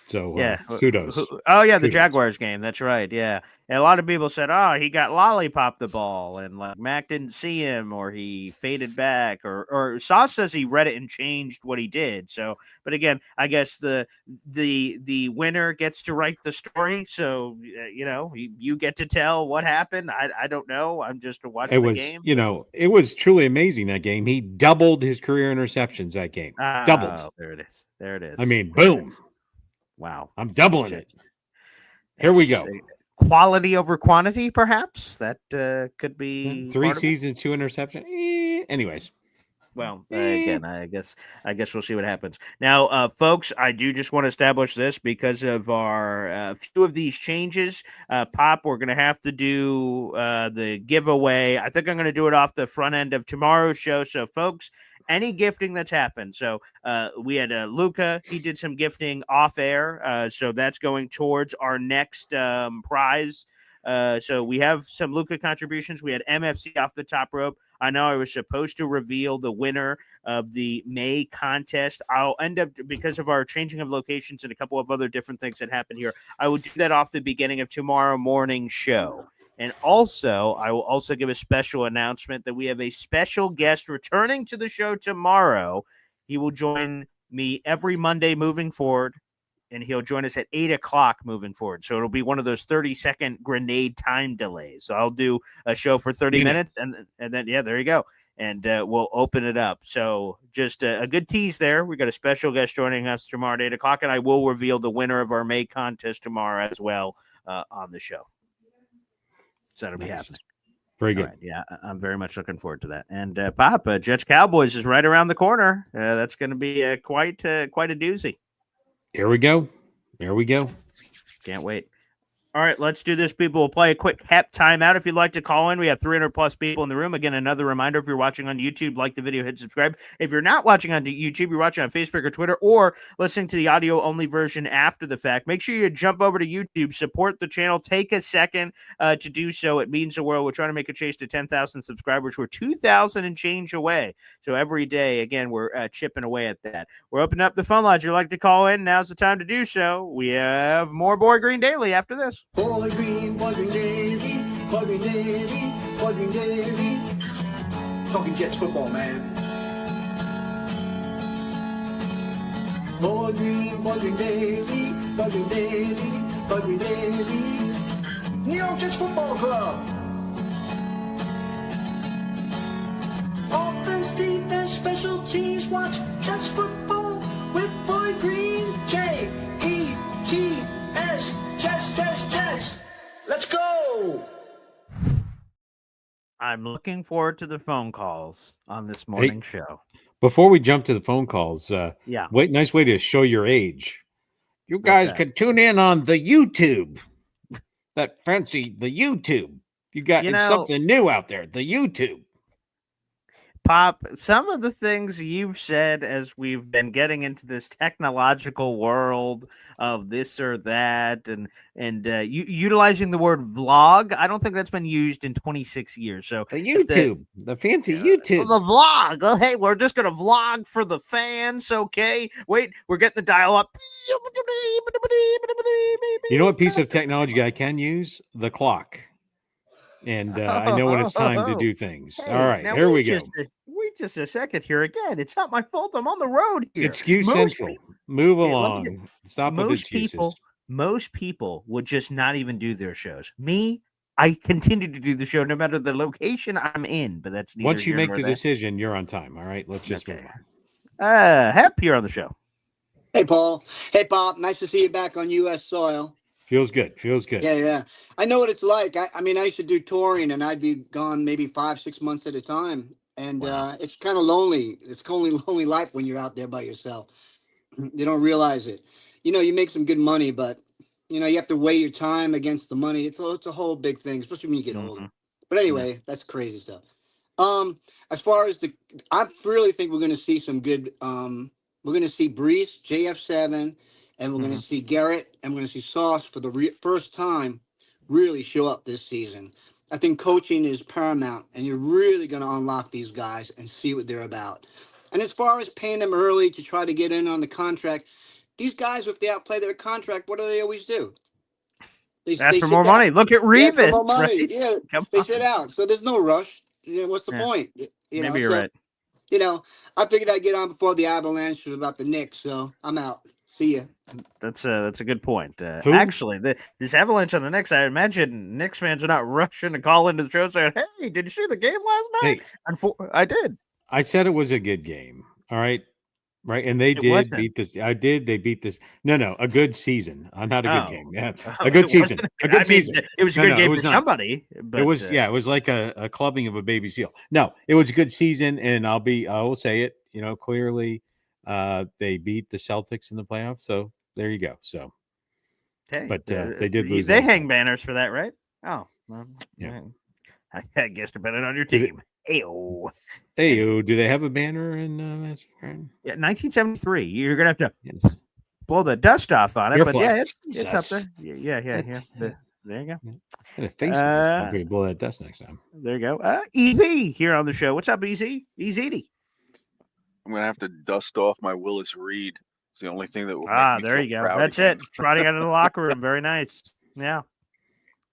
So kudos. The Jaguars game. That's right. Yeah. And a lot of people said, he got lollipop the ball and like Mac didn't see him or he faded back or Sauce says he read it and changed what he did. So, but again, I guess the winner gets to write the story. So, you get to tell what happened. I don't know. I'm just watching the game. It was truly amazing that game. He doubled his career interceptions that game. Doubled. There it is. I mean, boom. Wow. I'm doubling it. Here we go. Quality over quantity, perhaps? That could be 3 seasons, 2 interceptions. Anyways. Well, again, I guess we'll see what happens. Now, folks, I do just want to establish this because of our few of these changes. Pop, we're going to have to do the giveaway. I think I'm going to do it off the front end of tomorrow's show. So, folks, any gifting that's happened. So we had Luca. He did some gifting off air. So that's going towards our next prize. So we have some Luca contributions. We had MFC off the top rope. I know I was supposed to reveal the winner of the May contest. I'll end up, because of our changing of locations and a couple of other different things that happened here, I will do that off the beginning of tomorrow morning's show. And also, I will also give a special announcement that we have a special guest returning to the show tomorrow. He will join me every Monday moving forward, and he'll join us at 8 o'clock moving forward. So it'll be one of those 30-second grenade time delays. So I'll do a show for 30 minutes, and then, yeah, there you go. And we'll open it up. So just a good tease there. We got a special guest joining us tomorrow at 8 o'clock, and I will reveal the winner of our May contest tomorrow as well on the show. So that'll be happening. Very good. Right, yeah, I'm very much looking forward to that. And Pop, Jets Cowboys is right around the corner. That's going to be quite a doozy. Here we go. There we go. Can't wait. All right, let's do this, people. We'll play a quick HEP timeout. If you'd like to call in, we have 300-plus people in the room. Again, another reminder, if you're watching on YouTube, like the video, hit subscribe. If you're not watching on YouTube, you're watching on Facebook or Twitter, or listening to the audio-only version after the fact, make sure you jump over to YouTube, support the channel. Take a second to do so. It means the world. We're trying to make a chase to 10,000 subscribers. We're 2,000 and change away. So every day, again, we're chipping away at that. We're opening up the phone lines. You'd like to call in, now's the time to do so. We have more Boy Green Daily after this. Boy Green Daily, Boy Green Daily, Boy Green Daily. Talking Jets football, man. Boy Green Daily, Boy Green Daily, Boy Green Daily. New York Jets Football Club. Offense, defense, special teams, watch Jets football with Boy Green. J-E-T-S, Jets. Let's go. I'm looking forward to the phone calls on this morning show. Before we jump to the phone calls, nice way to show your age. You guys can tune in on the YouTube. The YouTube. You got something new out there, the YouTube. Pop, some of the things you've said as we've been getting into this technological world of this or that, and utilizing the word vlog, I don't think that's been used in 26 years. So the YouTube, the fancy YouTube, the vlog. Oh, hey, we're just gonna vlog for the fans. Okay, wait, we're getting the dial up. You know what piece of technology I can use? The clock. And I know when it's time to do things. Hey, all right, here we go. Wait just a second here again. It's not my fault. I'm on the road here. Excuse Central. Move along. Stop with excuses. Most people would just not even do their shows. Me, I continue to do the show no matter the location I'm in. But that's once you make the decision, you're on time. All right, let's just move on. Hep here on the show. Hey, Paul. Hey, Bob. Nice to see you back on U.S. soil. Feels good. Yeah. I know what it's like. I mean, I used to do touring, and I'd be gone maybe 5-6 months at a time. And it's kind of lonely. It's only lonely life when you're out there by yourself. You don't realize it. You make some good money, but, you have to weigh your time against the money. It's a whole big thing, especially when you get older. But anyway, that's crazy stuff. As far as I really think we're going to see some good, we're going to see Brees, JF7, and we're going to see Garrett, and we're going to see Sauce for the first time really show up this season. I think coaching is paramount, and you're really going to unlock these guys and see what they're about. And as far as paying them early to try to get in on the contract, these guys, if they outplay their contract, what do they always do? Ask for more money. Look at Revis. More money. Right? Yeah, they sit out. So there's no rush. What's the point? Maybe you're right. I figured I'd get on before the avalanche about the Knicks, so I'm out. See ya. That's a good point. Actually, this avalanche on the Knicks, I imagine Knicks fans are not rushing to call into the show saying, "Hey, did you see the game last night?" Hey, I did. I said it was a good game. All right. Right. And they did beat this. They beat this. No, a good season. Not a good game. Yeah. A good season. A good season. It was a good game for somebody. But, it was, it was like a clubbing of a baby seal. No, it was a good season. And I will say it, clearly they beat the Celtics in the playoffs. So there you go. So, hey, but they did lose. They hang banners for that, right? Oh, well, yeah. I guess depending on your team. Ayo. Hey, do they have a banner in Madison? Yeah, 1973. You're gonna have to Yes. blow the dust off on it, Your but flag. yeah, it's up Jesus. there. Yeah. That's- There you go. Got a face with this stuff. We blow that dust next time. There you go. EV here on the show. What's up, EZ? EZD. I'm gonna have to dust off my Willis Reed. It's the only thing that will make me There feel you go. proud That's again. it. Trotting out of the locker room. Very nice. Yeah.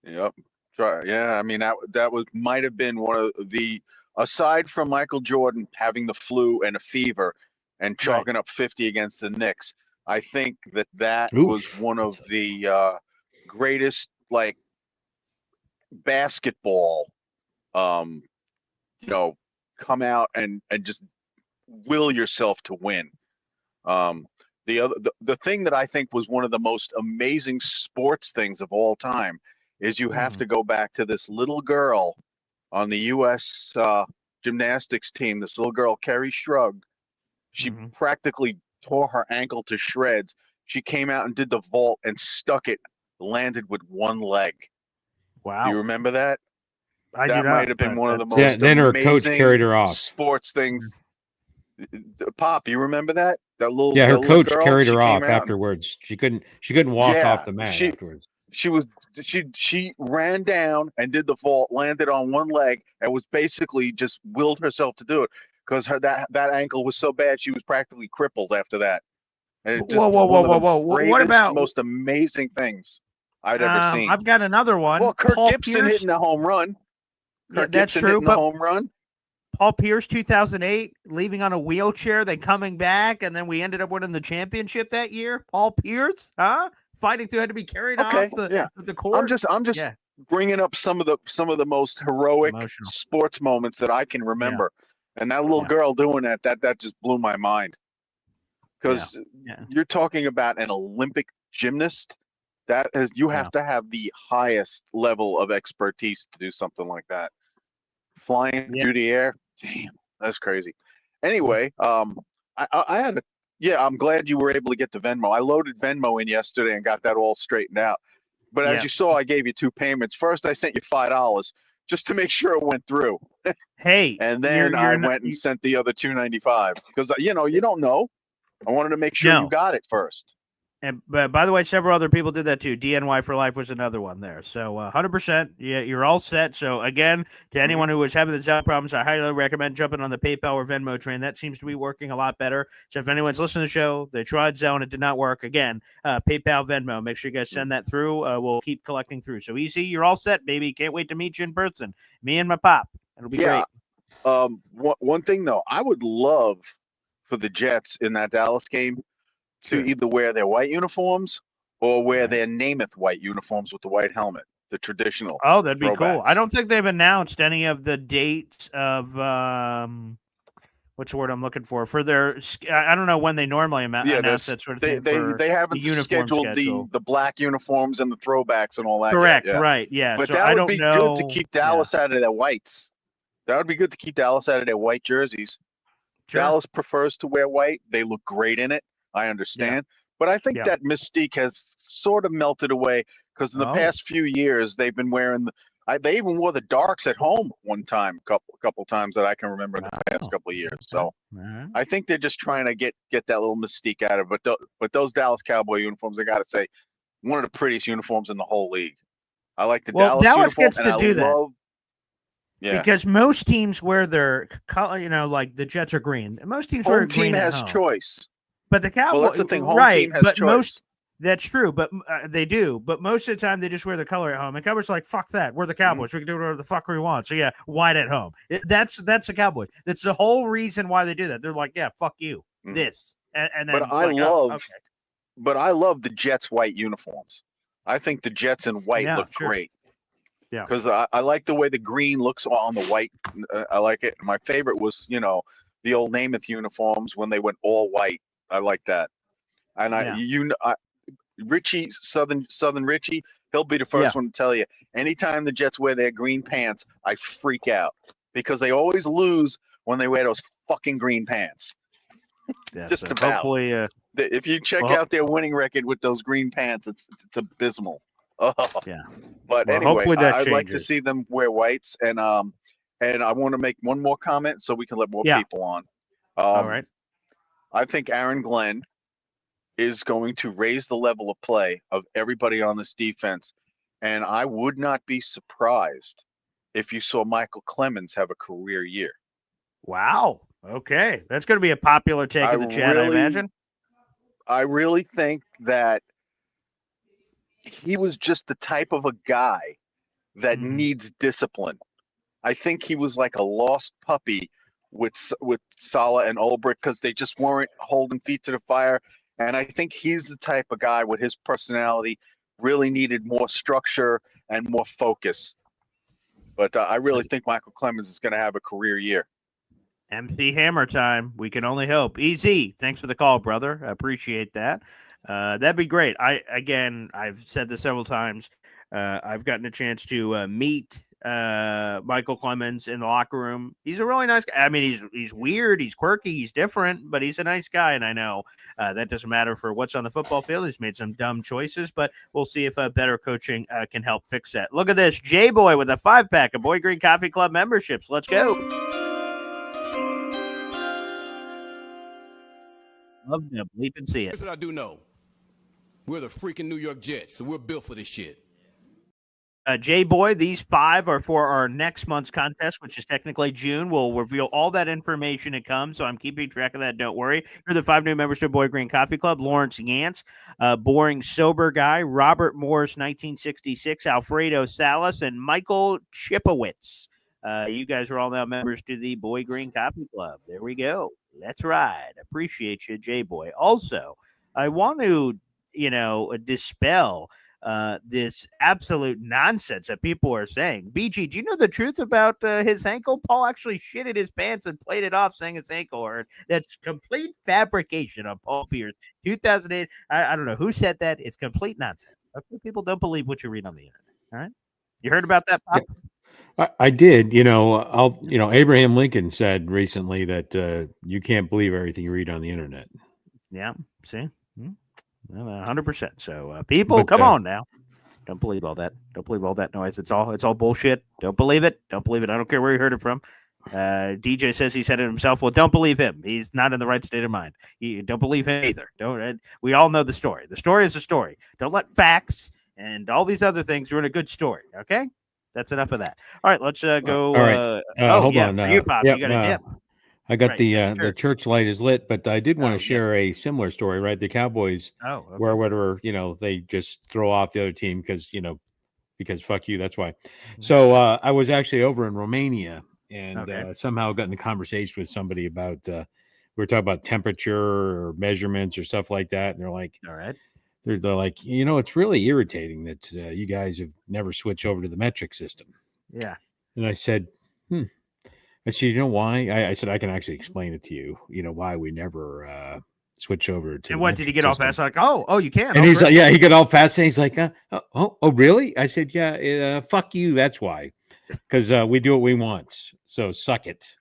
Yep. Yeah. I mean, that might have been one of the, aside from Michael Jordan having the flu and a fever and chalking up 50 against the Knicks. I think that was one of the greatest like basketball, come out and just will yourself to win. The thing that I think was one of the most amazing sports things of all time is you have to go back to this little girl on the U.S. Gymnastics team, this little girl, Kerry Shrug. She practically tore her ankle to shreds. She came out and did the vault and stuck it, landed with one leg. Wow. Do you remember that? I do That not, might have been one of the most Yeah, then her coach amazing carried her off. sports things. Pop, you remember that? That Her little coach girl, carried she her came off out- afterwards. She couldn't walk off the mat afterwards. She ran down and did the vault, landed on one leg, and was basically just willed herself to do it because that ankle was so bad she was practically crippled after that. And it just Whoa. one of the What greatest, about most amazing things I'd ever seen? I've got another one. Well, Kirk Paul Gibson Pierce. hitting the home run. Yeah, that's Gibson true. hitting the But home run. Paul Pierce, 2008, leaving on a wheelchair, then coming back, and then we ended up winning the championship that year. Paul Pierce, fighting through, had to be carried off the court. I'm just bringing up some of the most heroic Emotional. sports moments that I can remember, and that little girl doing that just blew my mind. Because you're talking about an Olympic gymnast. You have to have the highest level of expertise to do something like that. Flying through the air, damn, that's crazy. Anyway, I'm glad you were able to get the Venmo. I loaded Venmo in yesterday and got that all straightened out. But as you saw, I gave you two payments. First, I sent you $5 just to make sure it went through. Hey, and then I went and sent the other $2.95 because you don't know. I wanted to make sure you got it first. And by the way, several other people did that too. DNY for Life was another one there. So 100%, you're all set. So again, to anyone who was having the Zelle problems, I highly recommend jumping on the PayPal or Venmo train. That seems to be working a lot better. So if anyone's listening to the show, they tried Zelle and it did not work. Again, PayPal, Venmo. Make sure you guys send that through. We'll keep collecting through. So easy, you're all set, baby. Can't wait to meet you in person. Me and my pop. It'll be great. One thing though, I would love for the Jets in that Dallas game to either wear their white uniforms or wear their Namath white uniforms with the white helmet, the traditional. Oh, that'd be throwbacks. cool. I don't think they've announced any of the dates of what's the word I'm looking for their. I don't know when they normally announce that sort of thing. They haven't scheduled the black uniforms and the throwbacks and all that. Correct. Yet. Right. Yeah. But so that I would don't be know. good to keep Dallas out of their whites. That would be good to keep Dallas out of their white jerseys. Sure. Dallas prefers to wear white. They look great in it. I understand. But I think that mystique has sort of melted away because in the past few years they've been wearing they even wore the darks at home one time, couple times that I can remember in the past couple of years. So I think they're just trying to get that little mystique out of it. But those Dallas Cowboy uniforms, I got to say, one of the prettiest uniforms in the whole league. I like the Dallas uniform, gets to do that. Yeah. Because most teams wear their color, like the Jets are green. Most teams wear green. Home team has home. choice. But the Cowboys, well, that's the thing. Home right? team has but choice. that's true. But they do. But most of the time, they just wear the color at home. And Cowboys are like, fuck that. We're the Cowboys. We can do whatever the fuck we want. So yeah, white at home. That's the Cowboys. That's the whole reason why they do that. They're like, yeah, fuck you. This and then. But But I love the Jets white uniforms. I think the Jets in white look great. Yeah, because I like the way the green looks on the white. I like it. My favorite was the old Namath uniforms when they went all white. I like that. And Richie Southern Richie, he'll be the first one to tell you. Anytime the Jets wear their green pants, I freak out because they always lose when they wear those fucking green pants. Yeah, Just so about. Hopefully, if you check out their winning record with those green pants, it's abysmal. Oh. Yeah. But well, anyway, hopefully that I'd like to changes. see them wear whites. And and I want to make one more comment so we can let more people on. All right. I think Aaron Glenn is going to raise the level of play of everybody on this defense, and I would not be surprised if you saw Michael Clemens have a career year. Wow. Okay. That's going to be a popular take in the chat, I imagine. I really think that he was just the type of a guy that needs discipline. I think he was like a lost puppy with Saleh and Ulbrich because they just weren't holding feet to the fire. And I think he's the type of guy with his personality really needed more structure and more focus. But I really think Michael Clemens is going to have a career year. MC Hammer time. We can only hope. Easy. Thanks for the call, brother. I appreciate that. That'd be great. I've said this several times. I've gotten a chance to meet Michael Clemens in the locker room. He's a really nice guy. I mean, he's weird, he's quirky, he's different, but he's a nice guy. And I know that doesn't matter for what's on the football field. He's made some dumb choices, but we'll see if better coaching can help fix that. Look at this. J-Boy with a 5-pack of Boy Green Coffee Club memberships. Let's go. Love to bleep and see it. Here's what I do know. We're the freaking New York Jets, so we're built for this shit. J-Boy, these 5 are for our next month's contest, which is technically June. We'll reveal all that information it comes, so I'm keeping track of that. Don't worry. Here are the 5 new members to Boy Green Coffee Club. Lawrence Yance, boring sober guy. Robert Morris, 1966. Alfredo Salas, and Michael Chipowitz. You guys are all now members to the Boy Green Coffee Club. There we go. That's right. Appreciate you, J-Boy. Also, I want to, dispel this absolute nonsense that people are saying. BG, do you know the truth about his ankle? Paul actually shitted his pants and played it off saying his ankle hurt. That's complete fabrication on Paul Pierce. 2008. I don't know who said that. It's complete nonsense. Okay, people don't believe what you read on the internet. All right. You heard about that, Pop? I did. Abraham Lincoln said recently that you can't believe everything you read on the internet. Yeah. See? 100%. So people, come on now. Don't believe all that. Don't believe all that noise. It's all bullshit. Don't believe it. Don't believe it. I don't care where you heard it from. DJ says he said it himself. Well, don't believe him. He's not in the right state of mind. You don't believe him either. Don't. We all know the story. The story is a story. Don't let facts and all these other things ruin a good story. Okay? That's enough of that. All right, let's go. All right. Hold on. For you, Pop, you got a dip. I got the church light is lit, but I did want to share a similar story, right? The Cowboys, where whatever, they just throw off the other team because fuck you. That's why. So I was actually over in Romania and somehow got in a conversation with somebody about, we were talking about temperature or measurements or stuff like that. And they're like, all right. They're like, it's really irritating that you guys have never switched over to the metric system. Yeah. And I said, I said, you know why? I said, I can actually explain it to you, why we never switch over to. And what did he get all fast? Like, oh, you can. And he's like, yeah, he got all fast. And he's like, oh, really? I said, yeah, fuck you. That's why. Because we do what we want. So suck it.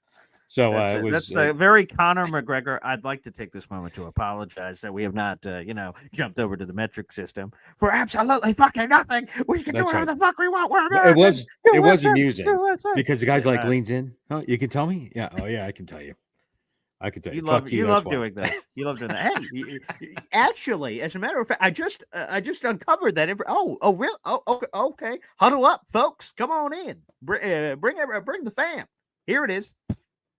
So that's the very Conor McGregor. I'd like to take this moment to apologize that we have not, jumped over to the metric system for absolutely fucking nothing. We can do whatever the fuck we want. We're Americans. It was amusing because the guy's like leans in. Oh, you can tell me? Yeah. Oh, yeah. I can tell you. I can tell you. You love doing that. You love doing that. Hey, actually, as a matter of fact, I just uncovered that. Oh, really? Oh, okay. Huddle up, folks. Come on in. Bring the fam. Here it is.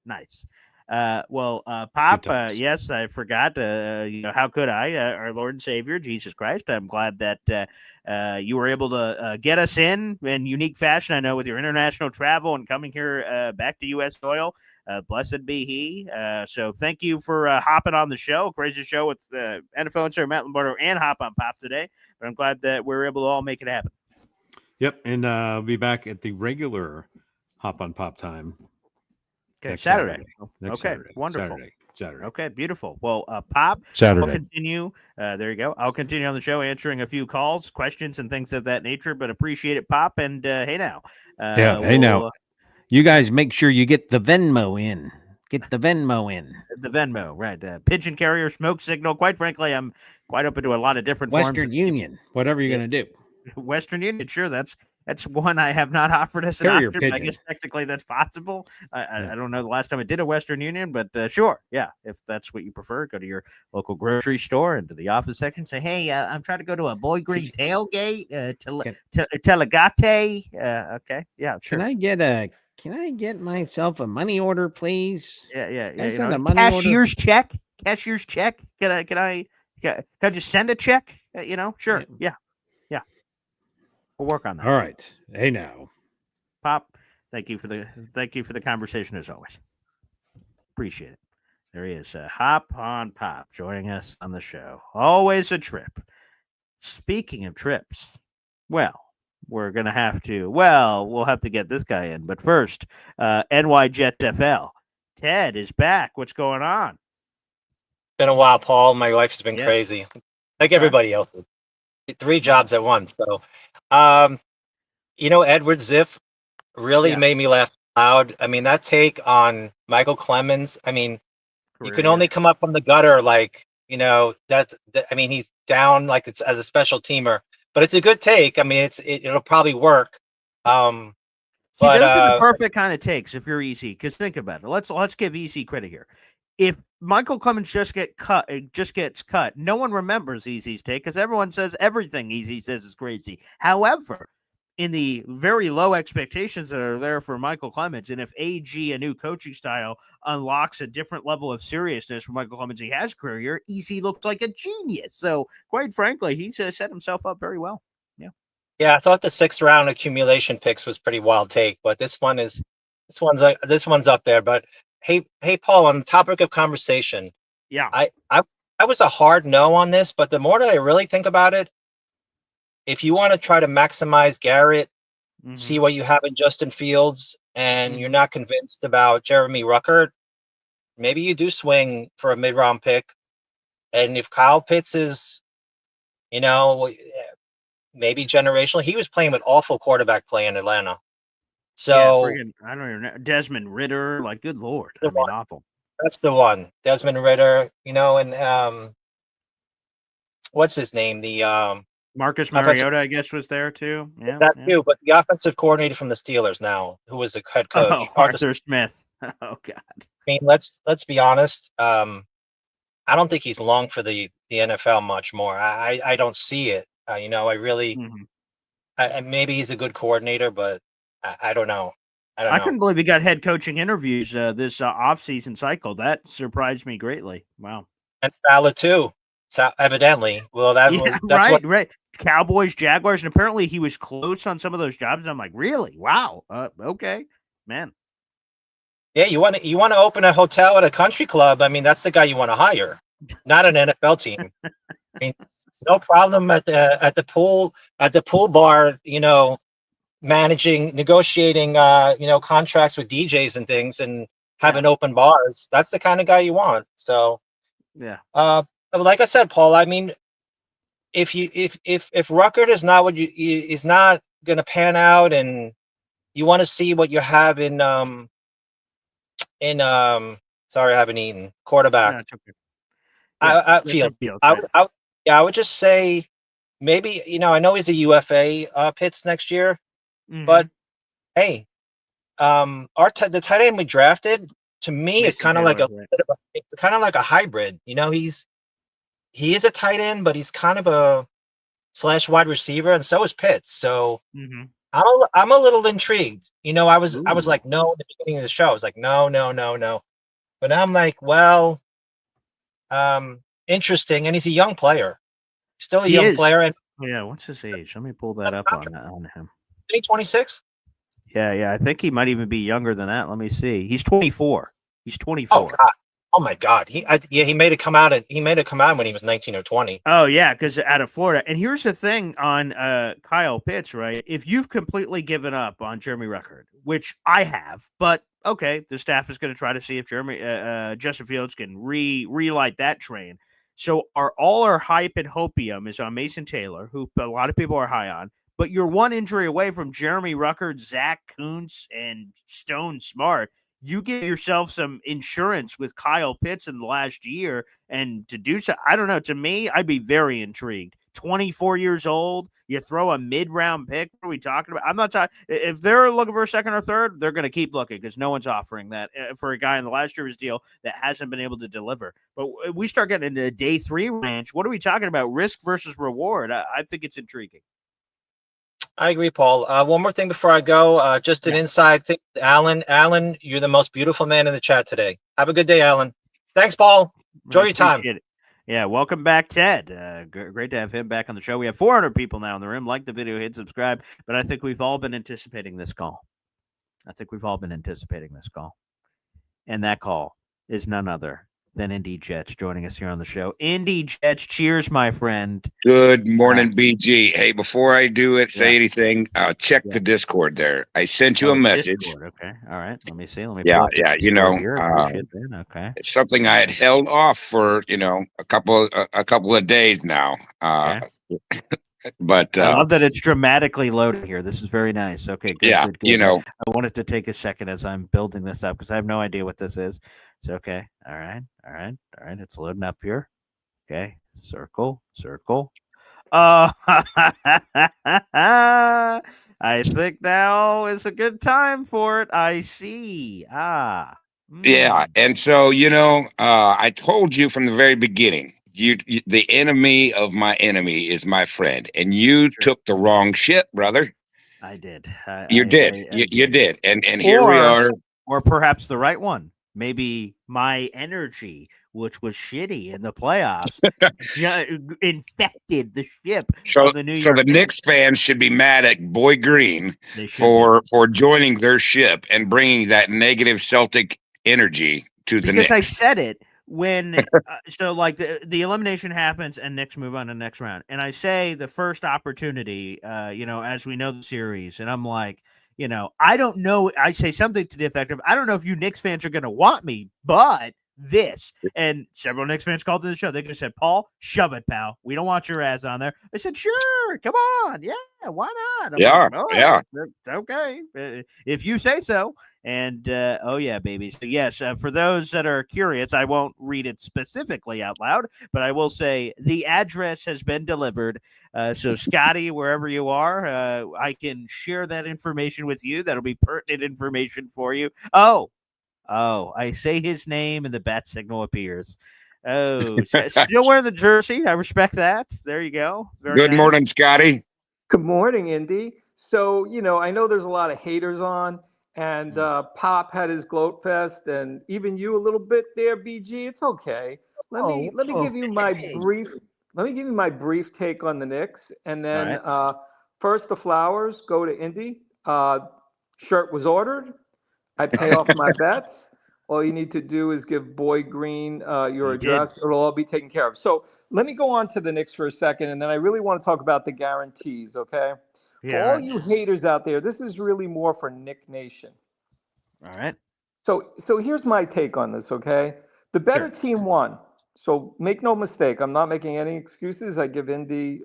Nice. Pop, yes, I forgot. How could I? Our Lord and Savior, Jesus Christ. I'm glad that you were able to get us in unique fashion. I know with your international travel and coming here back to U.S. soil. Blessed be He. So thank you for hopping on the show. Crazy show with NFL insider Matt Lombardo and Hop on Pop today. But I'm glad that we were able to all make it happen. Yep, and I'll be back at the regular Hop on Pop time. Okay, Saturday. Saturday. Wonderful. Saturday. Okay, beautiful. Well, Pop, Saturday. I'll continue. There you go. I'll continue on the show answering a few calls, questions, and things of that nature, but appreciate it, Pop. And hey now. Now. You guys make sure you get the Venmo in. Get the Venmo in. The Venmo, right. Pigeon carrier, smoke signal. Quite frankly, I'm quite open to a lot of different Western forms. Union, whatever you're going to do. Western Union, sure. That's That's one I have not offered as an Carrier option. But I pigeon. guess technically that's possible. Yeah. I don't know the last time I did a Western Union, but sure, yeah. If that's what you prefer, go to your local grocery store into the office section. Say, hey, I'm trying to go to a Boy Green tailgate. Telegate. Okay, yeah, sure. Can I get myself a money order, please? Yeah. Can I You send know, a money order? Cashier's check. Can I just send a check? Sure. Yeah. We'll work on that. All right. Hey now. Pop, thank you for the conversation as always. Appreciate it. There he is. Hop on Pop joining us on the show. Always a trip. Speaking of trips, well, we'll have to get this guy in. But first, NY Jet FL. Ted is back. What's going on? Been a while, Paul. My life has been crazy, like everybody else. 3 jobs at once. So, Edward Ziff really made me laugh loud. I mean, that take on Michael Clemens. I mean, you can only come up from the gutter, like I mean, he's down like it's as a special teamer, but it's a good take. I mean, it'll probably work. See, those are the perfect kind of takes if you're easy. Because think about it. Let's give easy credit here. If Michael Clemens just gets cut, no one remembers Easy's take because everyone says everything Easy says is crazy. However, in the very low expectations that are there for Michael Clemens, and if AG, a new coaching style, unlocks a different level of seriousness for Michael Clemens he has career, Easy looked like a genius. So, quite frankly, he's set himself up very well. Yeah, I thought the 6th round accumulation picks was pretty wild take, but this one's up there. But hey, Paul, on the topic of conversation, I was a hard no on this, but the more that I really think about it, if you want to try to maximize Garrett, see what you have in Justin Fields, and you're not convinced about Jeremy Ruckert, maybe you do swing for a mid-round pick. And if Kyle Pitts is, maybe generational, he was playing with awful quarterback play in Atlanta. So I don't even know. Desmond Ridder, like, good Lord. I mean, awful. That's the one. Desmond Ridder, and what's his name? The Marcus Mariota, I guess, was there too. Yeah, too. But the offensive coordinator from the Steelers now, who was the head coach, Arthur Smith. Oh God. I mean, let's be honest. I don't think he's long for the NFL much more. I don't see it. I really. Maybe he's a good coordinator, but I don't know. I couldn't believe he got head coaching interviews this off-season cycle. That surprised me greatly. Wow. And Salah too. Evidently. Well, that's right. Cowboys, Jaguars, and apparently he was close on some of those jobs. And I'm like, really? Wow. Okay, man. Yeah, you want to open a hotel at a country club. I mean, that's the guy you want to hire, not an NFL team. I mean, no problem at the pool bar. Negotiating contracts with DJs and things, and having open bars. That's the kind of guy you want. So yeah. Like I said, Paul, I mean, if Ruckert is not what is not going to pan out, and you want to see what you have in sorry, I haven't eaten quarterback. No, it's okay. I would just say maybe, I know he's a UFA Pitts next year, but hey, the tight end we drafted, to me, is kind of like a hybrid. He is a tight end, but he's kind of a / wide receiver, and so is Pitts. So I'm a little intrigued. I was like, no, at the beginning of the show. I was like, no. But now I'm like, well, interesting. And he's a young player. Still a young player. And yeah, what's his age? Let me pull that up on him. 26? Yeah. I think he might even be younger than that. Let me see. He's 24. He's 24. Oh God. Oh my God. He made it come out when he was 19 or 20. Oh yeah, because out of Florida. And here's the thing on Kyle Pitts, right? If you've completely given up on Jeremy Ruckert, which I have, but okay, the staff is going to try to see if Justin Fields can relight that train. So all our hype and hopium is on Mason Taylor, who a lot of people are high on. But you're one injury away from Jeremy Ruckert, Zach Kuntz, and Stone Smart. You give yourself some insurance with Kyle Pitts in the last year, and to do so, I don't know. To me, I'd be very intrigued 24 years old. You throw a mid-round pick. What are we talking about? I'm not talking. If they're looking for a second or third, they're going to keep looking because no one's offering that for a guy in the last year's deal that hasn't been able to deliver. But we start getting into the day 3 range. What are we talking about? Risk versus reward. I think it's intriguing. I agree, Paul. One more thing before I go. Just an inside thing. Alan, you're the most beautiful man in the chat today. Have a good day, Alan. Thanks, Paul. Enjoy your time. It. Yeah, welcome back, Ted. Great to have him back on the show. We have 400 people now in the room. Like the video, hit subscribe. But I think we've all been anticipating this call. And that call is none other than Indy Jets joining us here on the show. Indy Jets, cheers, my friend. Good morning, BG. Hey, before I do it, say anything, check the Discord there. I sent you a message. Discord, okay. All right. Let me see. Let me you know, okay. It's something I had held off for, a couple of days now. But I love that it's dramatically loaded here. This is very nice. Okay, good, good. I wanted to take a second as I'm building this up because I have no idea what this is. So okay. All right. It's loading up here. Okay. Circle. I think now is a good time for it. I see. Yeah. And so, I told you from the very beginning, the enemy of my enemy is my friend, and you took the wrong shit, brother. I did. You did. And here we are. Or perhaps the right one. Maybe my energy, which was shitty in the playoffs, infected the ship. So of the New York the Knicks fans should be mad at Boy Green for joining their ship and bringing that negative Celtic energy to the Knicks. Because I said it when so like the elimination happens and Knicks move on to the next round, and I say the first opportunity, as we know the series, and I'm like, I don't know. I say something to the effect of, I don't know if you Knicks fans are going to want me, but this. And several Knicks fans called to the show. They just said, Paul, shove it, pal. We don't want your ass on there. I said, sure, come on. Yeah, why not? I'm like, okay. If you say so. And, oh, yeah, baby. So, yes, for those that are curious, I won't read it specifically out loud, but I will say the address has been delivered. So, Scotty, wherever you are, I can share that information with you. That'll be pertinent information for you. Oh, I say his name and the bat signal appears. Oh, still wearing the jersey. I respect that. There you go. Good morning, Scotty. Good morning, Indy. So, I know there's a lot of haters on, and Pop had his gloat fest, and even you a little bit there, BG. It's okay. Let me give you my brief. Let me give you my brief take on the Knicks, and then first the flowers go to Indy. Shirt was ordered. I pay off my bets. All you need to do is give Boy Green your address. It'll all be taken care of. So let me go on to the Knicks for a second, and then I really want to talk about the guarantees, okay? For all you haters out there, this is really more for Knick Nation. All right. So here's my take on this, okay? The better team won. So make no mistake, I'm not making any excuses. I give Indy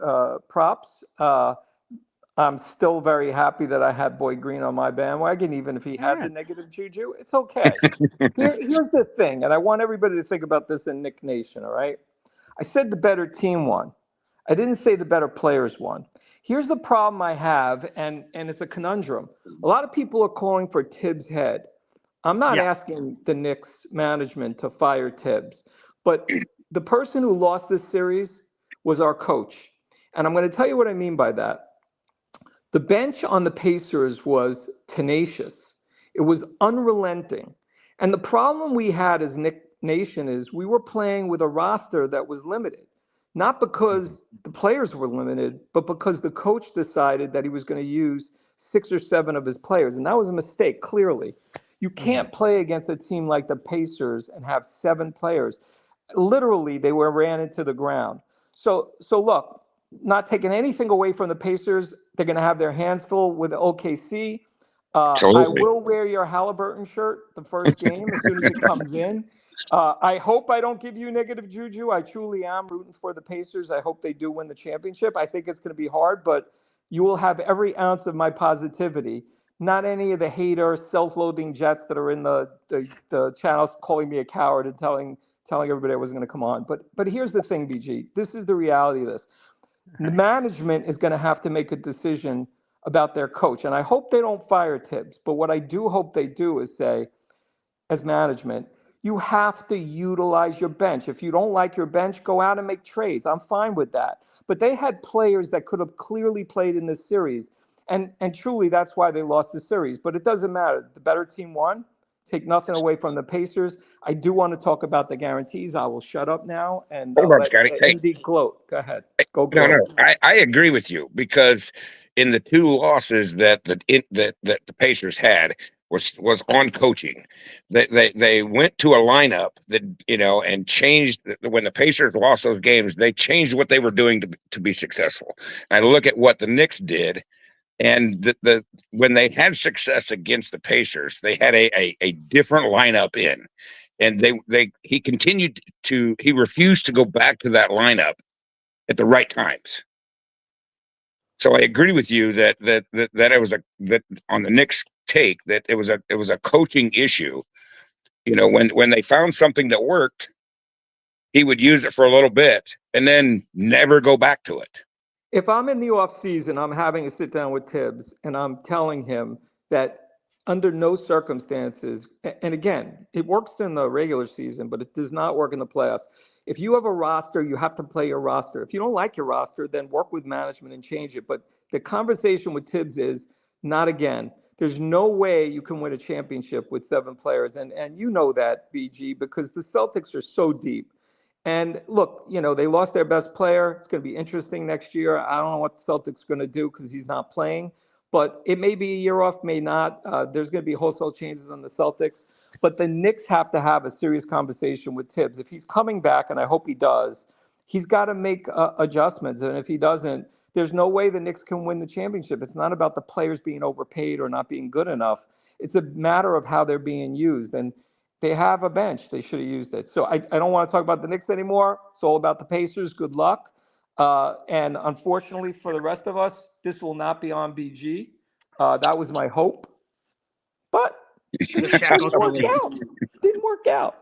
props. I'm still very happy that I had Boy Green on my bandwagon, even if he had the negative juju. It's okay. Here's the thing, and I want everybody to think about this in Knick Nation, all right? I said the better team won. I didn't say the better players won. Here's the problem I have, and it's a conundrum. A lot of people are calling for Tibbs' head. I'm not asking the Knicks management to fire Tibbs, but the person who lost this series was our coach. And I'm going to tell you what I mean by that. The bench on the Pacers was tenacious. It was unrelenting. And the problem we had as Knick Nation is we were playing with a roster that was limited. Not because the players were limited, but because the coach decided that he was going to use 6 or 7 of his players. And that was a mistake, clearly. You can't play against a team like the Pacers and have 7 players. Literally, they were ran into the ground. So look, not taking anything away from the Pacers, they're going to have their hands full with OKC. I will wear your Halliburton shirt the first game as soon as it comes in. I hope I don't give you negative juju. I truly am rooting for the Pacers. I hope they do win the championship. I think it's going to be hard, but you will have every ounce of my positivity. Not any of the hater, self-loathing Jets that are in the channels calling me a coward and telling everybody I wasn't going to come on. But here's the thing, BG. This is the reality of this. The management is going to have to make a decision about their coach. And I hope they don't fire Tibbs. But what I do hope they do is say, as management, you have to utilize your bench. If you don't like your bench, go out and make trades. I'm fine with that. But they had players that could have clearly played in this series. And truly, that's why they lost the series. But it doesn't matter. The better team won. Take nothing away from the Pacers. I do want to talk about the guarantees. I will shut up now and Hold on, let Scotty. Hey, Indy gloat. Go ahead. Go no, gloat. I agree with you, because in the two losses that the Pacers had was on coaching. They went to a lineup that, and changed. When the Pacers lost those games, they changed what they were doing to be successful. And I look at what the Knicks did. And when they had success against the Pacers, they had a different lineup in, and he refused to go back to that lineup at the right times. So I agree with you that on the Knicks take, that it was a coaching issue. When they found something that worked, he would use it for a little bit and then never go back to it. If I'm in the off season, I'm having a sit down with Tibbs and I'm telling him that under no circumstances, and again, it works in the regular season, but it does not work in the playoffs. If you have a roster, you have to play your roster. If you don't like your roster, then work with management and change it. But the conversation with Tibbs is not again. There's no way you can win a championship with 7 players. And you know that, BG, because the Celtics are so deep. And look, they lost their best player. It's going to be interesting next year. I don't know what the Celtics are going to do because he's not playing, but it may be a year off, may not. There's going to be wholesale changes on the Celtics, but the Knicks have to have a serious conversation with Tibbs. If he's coming back, and I hope he does, he's got to make adjustments. And if he doesn't, there's no way the Knicks can win the championship. It's not about the players being overpaid or not being good enough. It's a matter of how they're being used. And they have a bench. They should have used it. So I don't want to talk about the Knicks anymore. It's all about the Pacers. Good luck. And unfortunately for the rest of us, this will not be on BG. That was my hope. But the shackles released. Didn't work out.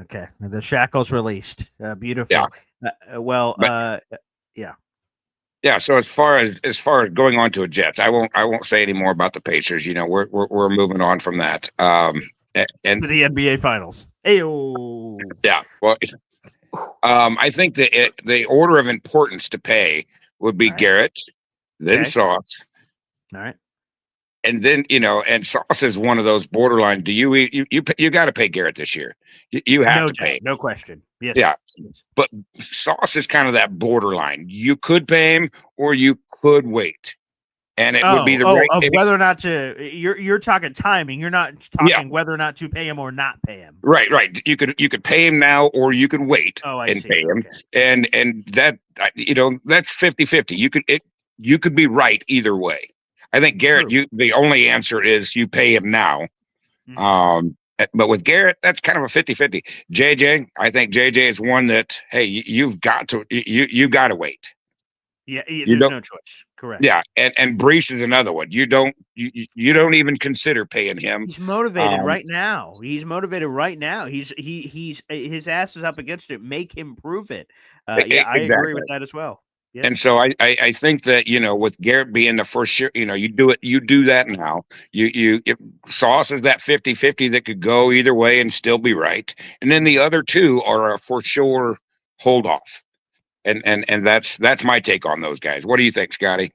Okay. The shackles released. Beautiful. Yeah. Yeah. Yeah. So as far as going on to a Jets, I won't say any more about the Pacers. We're moving on from that. And to the NBA Finals. Ayo. Yeah. Well, I think the order of importance to pay would be Garrett, then Sauce. All right. And then, and Sauce is one of those borderline. Do you got to pay Garrett this year? You have to pay. No question. Yes. Yeah. But Sauce is kind of that borderline. You could pay him or you could wait. And it would be the right of whether or not to. You're talking timing. You're not talking whether or not to pay him or not pay him. Right. You could pay him now, or you could wait and pay him. Okay. And that that's 50-50. You could be right either way. I think Garrett, the only answer is you pay him now. Mm-hmm. But with Garrett, that's kind of a 50-50. JJ, I think JJ is one that, hey, you've got to wait. Yeah, there's no choice. Correct. Yeah, and Bryce is another one. You don't even consider paying him. He's motivated right now. He's his ass is up against it. Make him prove it. Yeah, I agree with that as well. Yeah. And so I think that with Garrett being the first year, you do that now. If Sauce is that 50-50 that could go either way and still be right, and then the other two are a for sure hold off. And that's my take on those guys. What do you think, Scotty?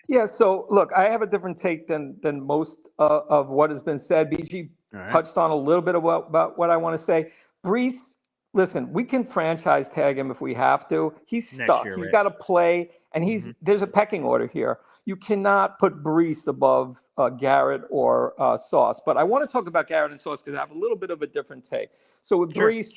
Yeah, so look, I have a different take than most of what has been said. BG touched on a little bit about what I want to say. Bryce, listen, we can franchise tag him if we have to. He's stuck. He's got to play, and there's a pecking order here. You cannot put Bryce above Garrett or Sauce. But I want to talk about Garrett and Sauce because I have a little bit of a different take. So with Bryce,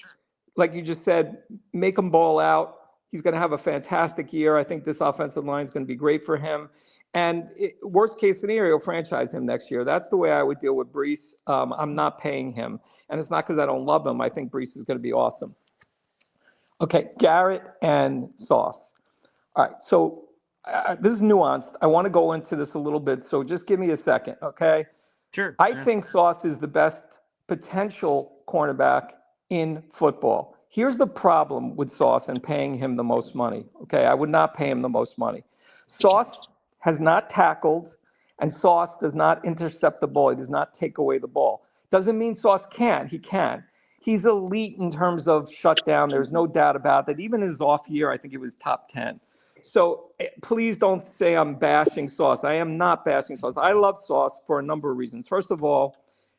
like you just said, make him ball out. He's going to have a fantastic year. I think this offensive line is going to be great for him. And worst case scenario, franchise him next year. That's the way I would deal with Bryce. I'm not paying him. And it's not because I don't love him. I think Bryce is going to be awesome. Okay, Garrett and Sauce. All right, so this is nuanced. I want to go into this a little bit. So just give me a second, okay? Sure. I think Sauce is the best potential cornerback in football. here's the problem with Sauce and paying him the most money. Okay, I would not pay him the most money. Sauce has not tackled, and Sauce does not intercept the ball. He does not take away the ball. Doesn't mean Sauce can't. He can. He's elite in terms of shutdown. There's no doubt about that. Even his off year, I think he was top 10. So please don't say I'm bashing Sauce. I am not bashing Sauce. I love Sauce for a number of reasons. First of all,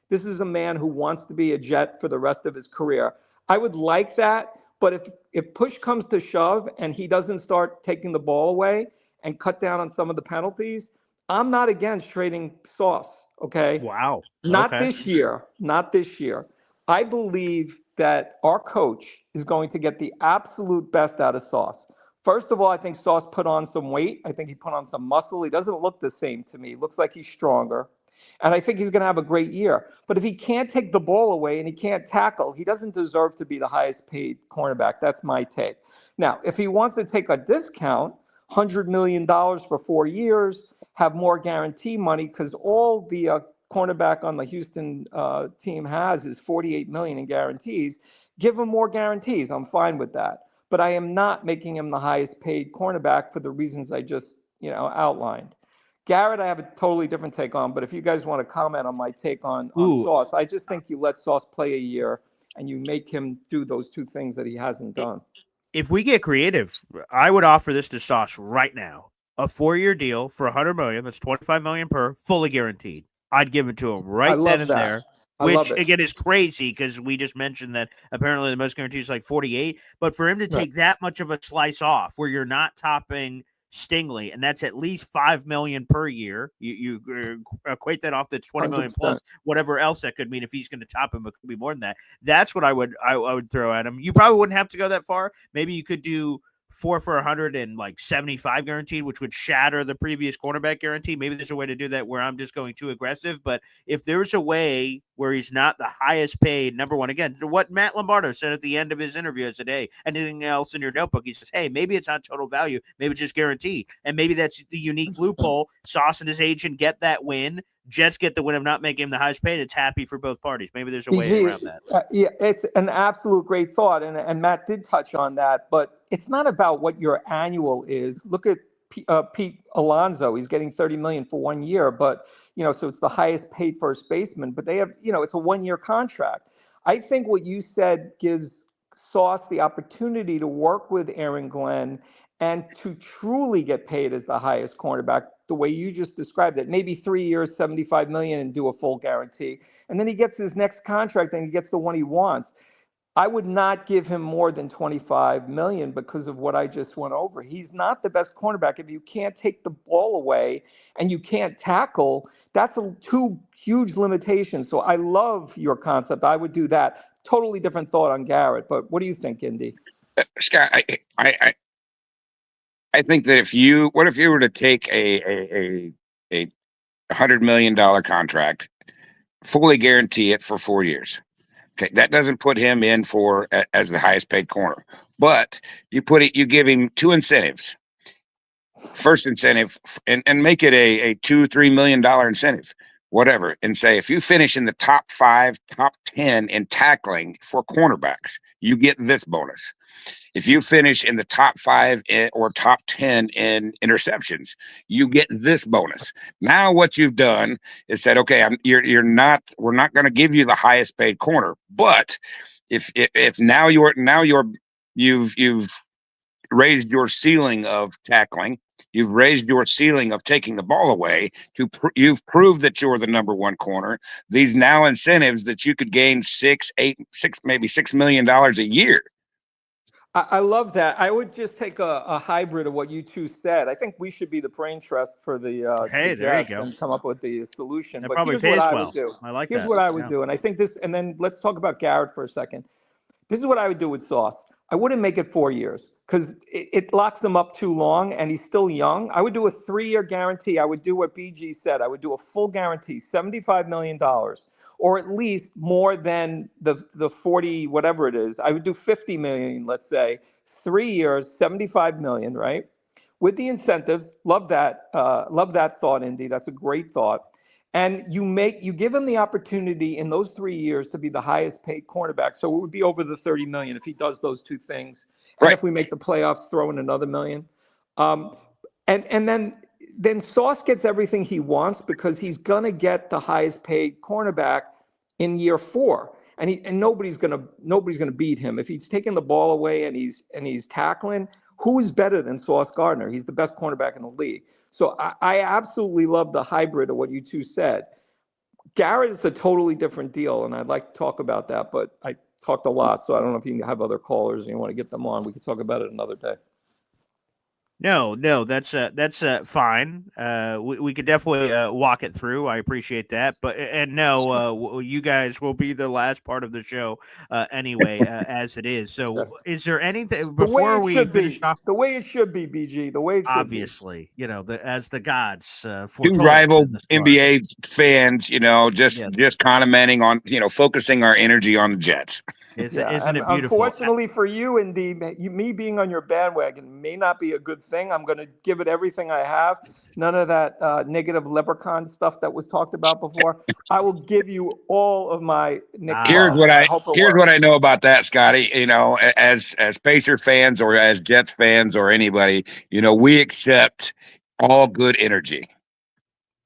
this is a man who wants to be a Jet for the rest of his career. I would like that, but if push comes to shove and he doesn't start taking the ball away and cut down on some of the penalties, I'm not against trading Sauce, okay? Wow. Not this year. Not this year. I believe that our coach is going to get the absolute best out of Sauce. First of all, I think Sauce put on some weight. I think he put on some muscle. He doesn't look the same to me. He looks like he's stronger. And I think he's going to have a great year. But if he can't take the ball away and he can't tackle, he doesn't deserve to be the highest paid cornerback. That's my take. Now, if he wants to take a discount, $100 million for 4 years, have more guarantee money, because all the cornerback on the Houston team has is $48 million in guarantees. Give him more guarantees. I'm fine with that. But I am not making him the highest paid cornerback for the reasons I just outlined. Garrett, I have a totally different take on, but if you guys want to comment on my take on Sauce, I just think you let Sauce play a year and you make him do those two things that he hasn't done. If we get creative, I would offer this to Sauce right now. A 4-year deal for $100 million. That's $25 million per, fully guaranteed. I'd give it to him right then and there, which again is crazy because we just mentioned that apparently the most guaranteed is like 48. But for him to take that much of a slice off where you're not topping Stingley, and that's at least $5 million per year. You equate that off to $20 million plus whatever else that could mean. If he's going to top him, it could be more than that. That's what I would throw at him. You probably wouldn't have to go that far. Maybe you could do 4 for 100 and like 75 guaranteed, which would shatter the previous cornerback guarantee. Maybe there's a way to do that where I'm just going too aggressive. But if there's a way where he's not the highest paid, number one, again, what Matt Lombardo said at the end of his interview, I said, hey, anything else in your notebook? He says, hey, maybe it's not total value. Maybe it's just guaranteed. And maybe that's the unique loophole. Sauce and his agent get that win. Jets get the win of not making him the highest paid. It's happy for both parties. Maybe there's a way around that. Yeah, it's an absolute great thought. And Matt did touch on that, but it's not about what your annual is. Look at Pete Alonso. He's getting $30 million for 1 year, but, so it's the highest paid first baseman, but they have, it's a 1-year contract. I think what you said gives Sauce the opportunity to work with Aaron Glenn and to truly get paid as the highest cornerback, the way you just described it. Maybe 3 years, $75 million, and do a full guarantee. And then he gets his next contract and he gets the one he wants. I would not give him more than $25 million because of what I just went over. He's not the best cornerback. If you can't take the ball away and you can't tackle, that's two huge limitations. So I love your concept. I would do that. Totally different thought on Garrett. But what do you think, Indy? Scott, I think that if you were to take a $100 million contract, fully guarantee it for 4 years. Okay, that doesn't put him in as the highest paid corner, but you give him 2 incentives. First incentive, and make it a $2-3 million incentive, whatever, and say if you finish in the top 5, top 10 in tackling for cornerbacks, you get this bonus. If you finish in the top 5 or top 10 in interceptions, you get this bonus. Now what you've done is said, okay, we're not going to give you the highest paid corner, but if you've raised your ceiling of tackling, you've raised your ceiling of taking the ball away, you've proved that you're the number one corner. These now incentives that you could gain maybe $6 million a year. I love that. I would just take a hybrid of what you two said. I think we should be the brain trust for the Jets and come up with the solution. That but probably here's pays what I well. would do. I like here's that. what I would do. And I think this, and then let's talk about Garrett for a second. This is what I would do with Sauce. I wouldn't make it 4 years because it locks them up too long and he's still young. I would do a 3-year guarantee. I would do what BG said. I would do a full guarantee, $75 million, or at least more than the 40, whatever it is. I would do 50 million, let's say, 3 years, 75 million, right? With the incentives. Love that thought, Indy. That's a great thought. And you give him the opportunity in those 3 years to be the highest paid cornerback. So it would be over the 30 million if he does those two things. And if we make the playoffs, throw in another million. And then Sauce gets everything he wants because he's gonna get the highest paid cornerback in year 4. And nobody's gonna beat him. If he's taking the ball away and he's tackling, who's better than Sauce Gardner? He's the best cornerback in the league. So I absolutely love the hybrid of what you two said. Garrett is a totally different deal, and I'd like to talk about that, but I talked a lot, so I don't know if you have other callers and you want to get them on. We could talk about it another day. No, that's fine. We could definitely walk it through. I appreciate that, but you guys will be the last part of the show anyway, as it is. So, is there anything before we finish off? The way it should be, BG. The way it should obviously, be. as the gods Two foretold rival in the stars. NBA fans, just commenting on, focusing our energy on the Jets. Isn't it beautiful? Unfortunately for you, Indy, me being on your bandwagon may not be a good thing. I'm going to give it everything I have. None of that negative leprechaun stuff that was talked about before. I will give you all of my Knicks. Here's what I know about that, Scotty. As Pacer fans or as Jets fans or anybody, we accept all good energy.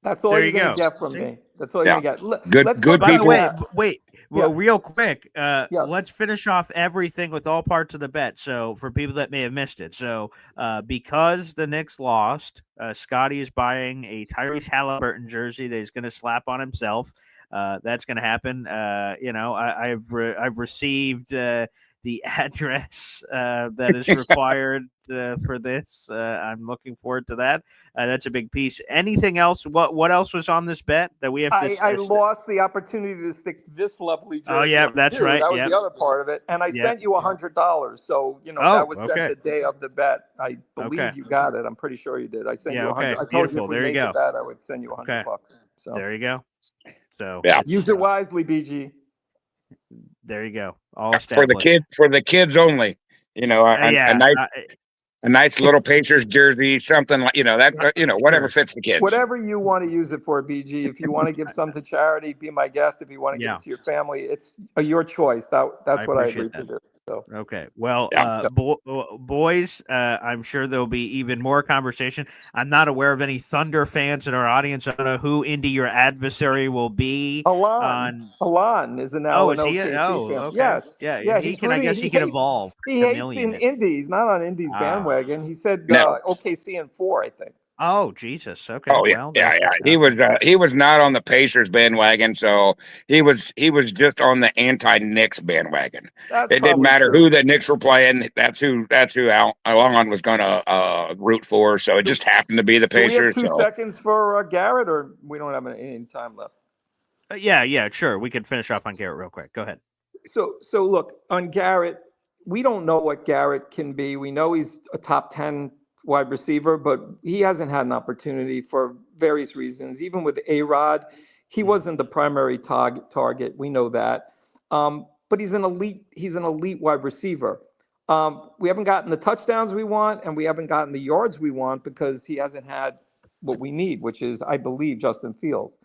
That's all you're going to get from me. That's all you're going to get. Good By people. the way, wait. Well, real quick, let's finish off everything with all parts of the bet. So for people that may have missed it. So because the Knicks lost, Scotty is buying a Tyrese Halliburton jersey that he's going to slap on himself. That's going to happen. I've received the address that is required for this. I'm looking forward to that. That's a big piece. Anything else? What else was on this bet that we have to? I lost the opportunity to stick this lovely jersey. Oh yeah, that's right. That was the other part of it. And I sent you $100. So that was sent the day of the bet. I believe you got it. I'm pretty sure you did. I sent you $100. I told Beautiful. you if we there you made go. the bet, I would send you $100. So there you go. So use it wisely, BG. There you go. All for the kids only. A nice little Pacers jersey, something like whatever fits the kids. Whatever you want to use it for, BG. If you want to give some to charity, be my guest. If you want to give it to your family, it's your choice. That's what I agreed to do. So okay, well, boys, I'm sure there'll be even more conversation. I'm not aware of any Thunder fans in our audience. I don't know who Indy your adversary will be. Alon is now an OKC fan. Okay. Yes, yeah. He can evolve. He hates in Indy. He's not on Indy's bandwagon. He said OKC in 4, I think. Oh Jesus! Okay. Oh yeah, He was not on the Pacers bandwagon, so he was just on the anti-Knicks bandwagon. It didn't matter who the Knicks were playing. That's who Alon was going to root for. So it just happened to be the Pacers. Do we have 2 seconds for Garrett, or we don't have any time left? Yeah, sure. We could finish off on Garrett real quick. Go ahead. So look, on Garrett, we don't know what Garrett can be. We know he's a top 10 wide receiver, but he hasn't had an opportunity for various reasons. Even with A-Rod, he wasn't the primary target. We know that. But he's an elite wide receiver. We haven't gotten the touchdowns we want, and we haven't gotten the yards we want because he hasn't had what we need, which is, I believe, Justin Fields.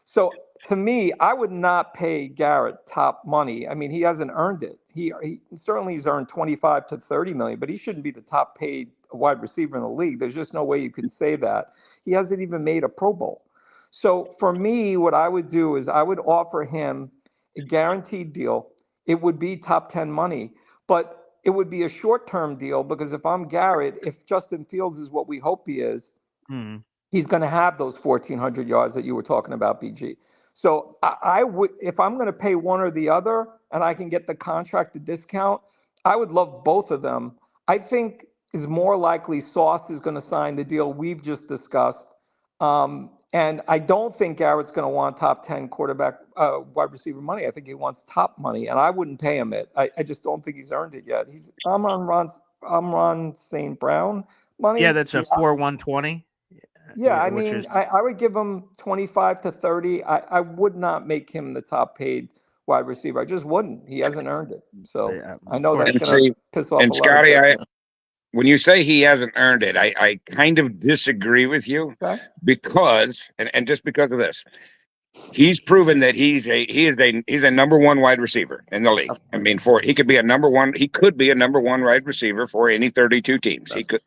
So to me, I would not pay Garrett top money. I mean, he hasn't earned it. He certainly has earned 25 to 30 million, but he shouldn't be the top paid wide receiver in the league. There's just no way you could say that. He hasn't even made a Pro Bowl. So for me, what I would do is I would offer him a guaranteed deal. It would be top 10 money, but it would be a short-term deal because if I'm Garrett, if Justin Fields is what we hope he is, he's going to have those 1,400 yards that you were talking about, BG. So I would, if I'm going to pay one or the other and I can get the contracted discount, I would love both of them. I think is more likely Sauce is going to sign the deal we've just discussed. And I don't think Garrett's going to want top 10 quarterback wide receiver money. I think he wants top money, and I wouldn't pay him it. I just don't think he's earned it yet. I'm on St. Brown money. Yeah, that's a 4/120. Yeah, I mean, I would give him 25 to 30. I would not make him the top paid wide receiver. I just wouldn't. He hasn't earned it. So I know that's going to piss off a lot of Scotty, when you say he hasn't earned it, I kind of disagree with you because, and just because of this, he's proven that he's a number one wide receiver in the league. I mean, he could be a number one wide receiver for any 32 teams. He could,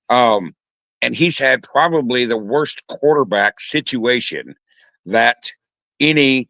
and he's had probably the worst quarterback situation that any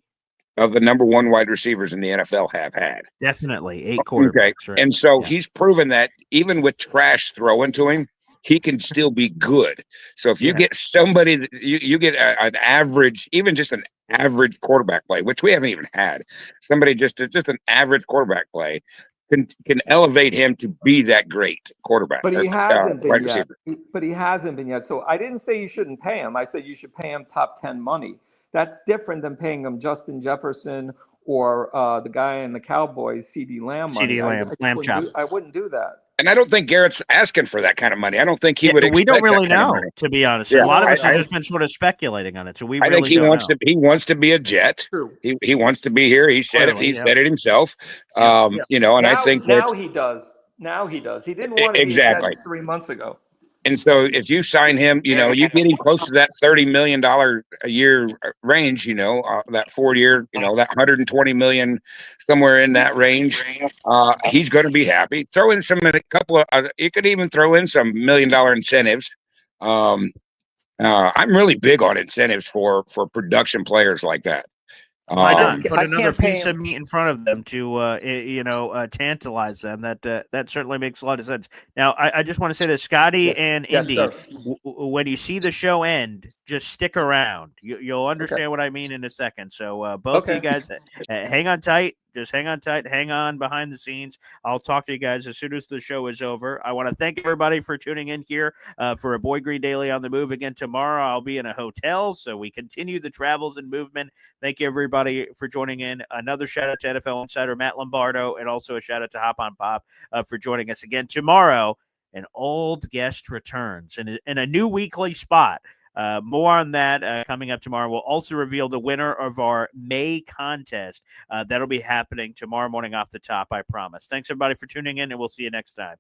of the number one wide receivers in the NFL have had. Definitely 8 quarterbacks. Okay. Right? And so he's proven that even with trash thrown to him, he can still be good. So if you get somebody that you get an average, even just an average quarterback play, which we haven't even had, somebody just an average quarterback play can elevate him to be that great quarterback. But he hasn't been yet. Receiver. But he hasn't been yet. So I didn't say you shouldn't pay him. I said you should pay him top 10 money. That's different than paying him Justin Jefferson or the guy in the Cowboys, CD Lamb money. I wouldn't do that. And I don't think Garrett's asking for that kind of money. I don't think he would. We don't really know, to be honest. A lot of us have just been sort of speculating on it. So I think he wants to be a Jet. He wants to be here. He said it. He said it himself. And now, I think now he does. Now he does. He didn't want to be a Jet 3 months ago. And so if you sign him, you get him close to that $30 million a year range, that 4-year, that $120 million, somewhere in that range, he's going to be happy. Throw in you could even throw in some $1 million incentives. I'm really big on incentives for production players like that. Why not put another piece of meat in front of them to, tantalize them? That certainly makes a lot of sense. Now, I just want to say that Scotty and Indy, when you see the show end, just stick around. You'll understand what I mean in a second. So both of you guys, hang on tight. Just hang on tight. Hang on behind the scenes. I'll talk to you guys as soon as the show is over. I want to thank everybody for tuning in here for a Boy Green Daily on the Move. Again, tomorrow I'll be in a hotel, so we continue the travels and movement. Thank you, everybody, for joining in. Another shout-out to NFL Insider Matt Lombardo, and also a shout-out to Hop on Pop for joining us again. Tomorrow, an old guest returns in a new weekly spot. More on that coming up tomorrow. We'll also reveal the winner of our May contest. That'll be happening tomorrow morning off the top, I promise. Thanks, everybody, for tuning in, and we'll see you next time.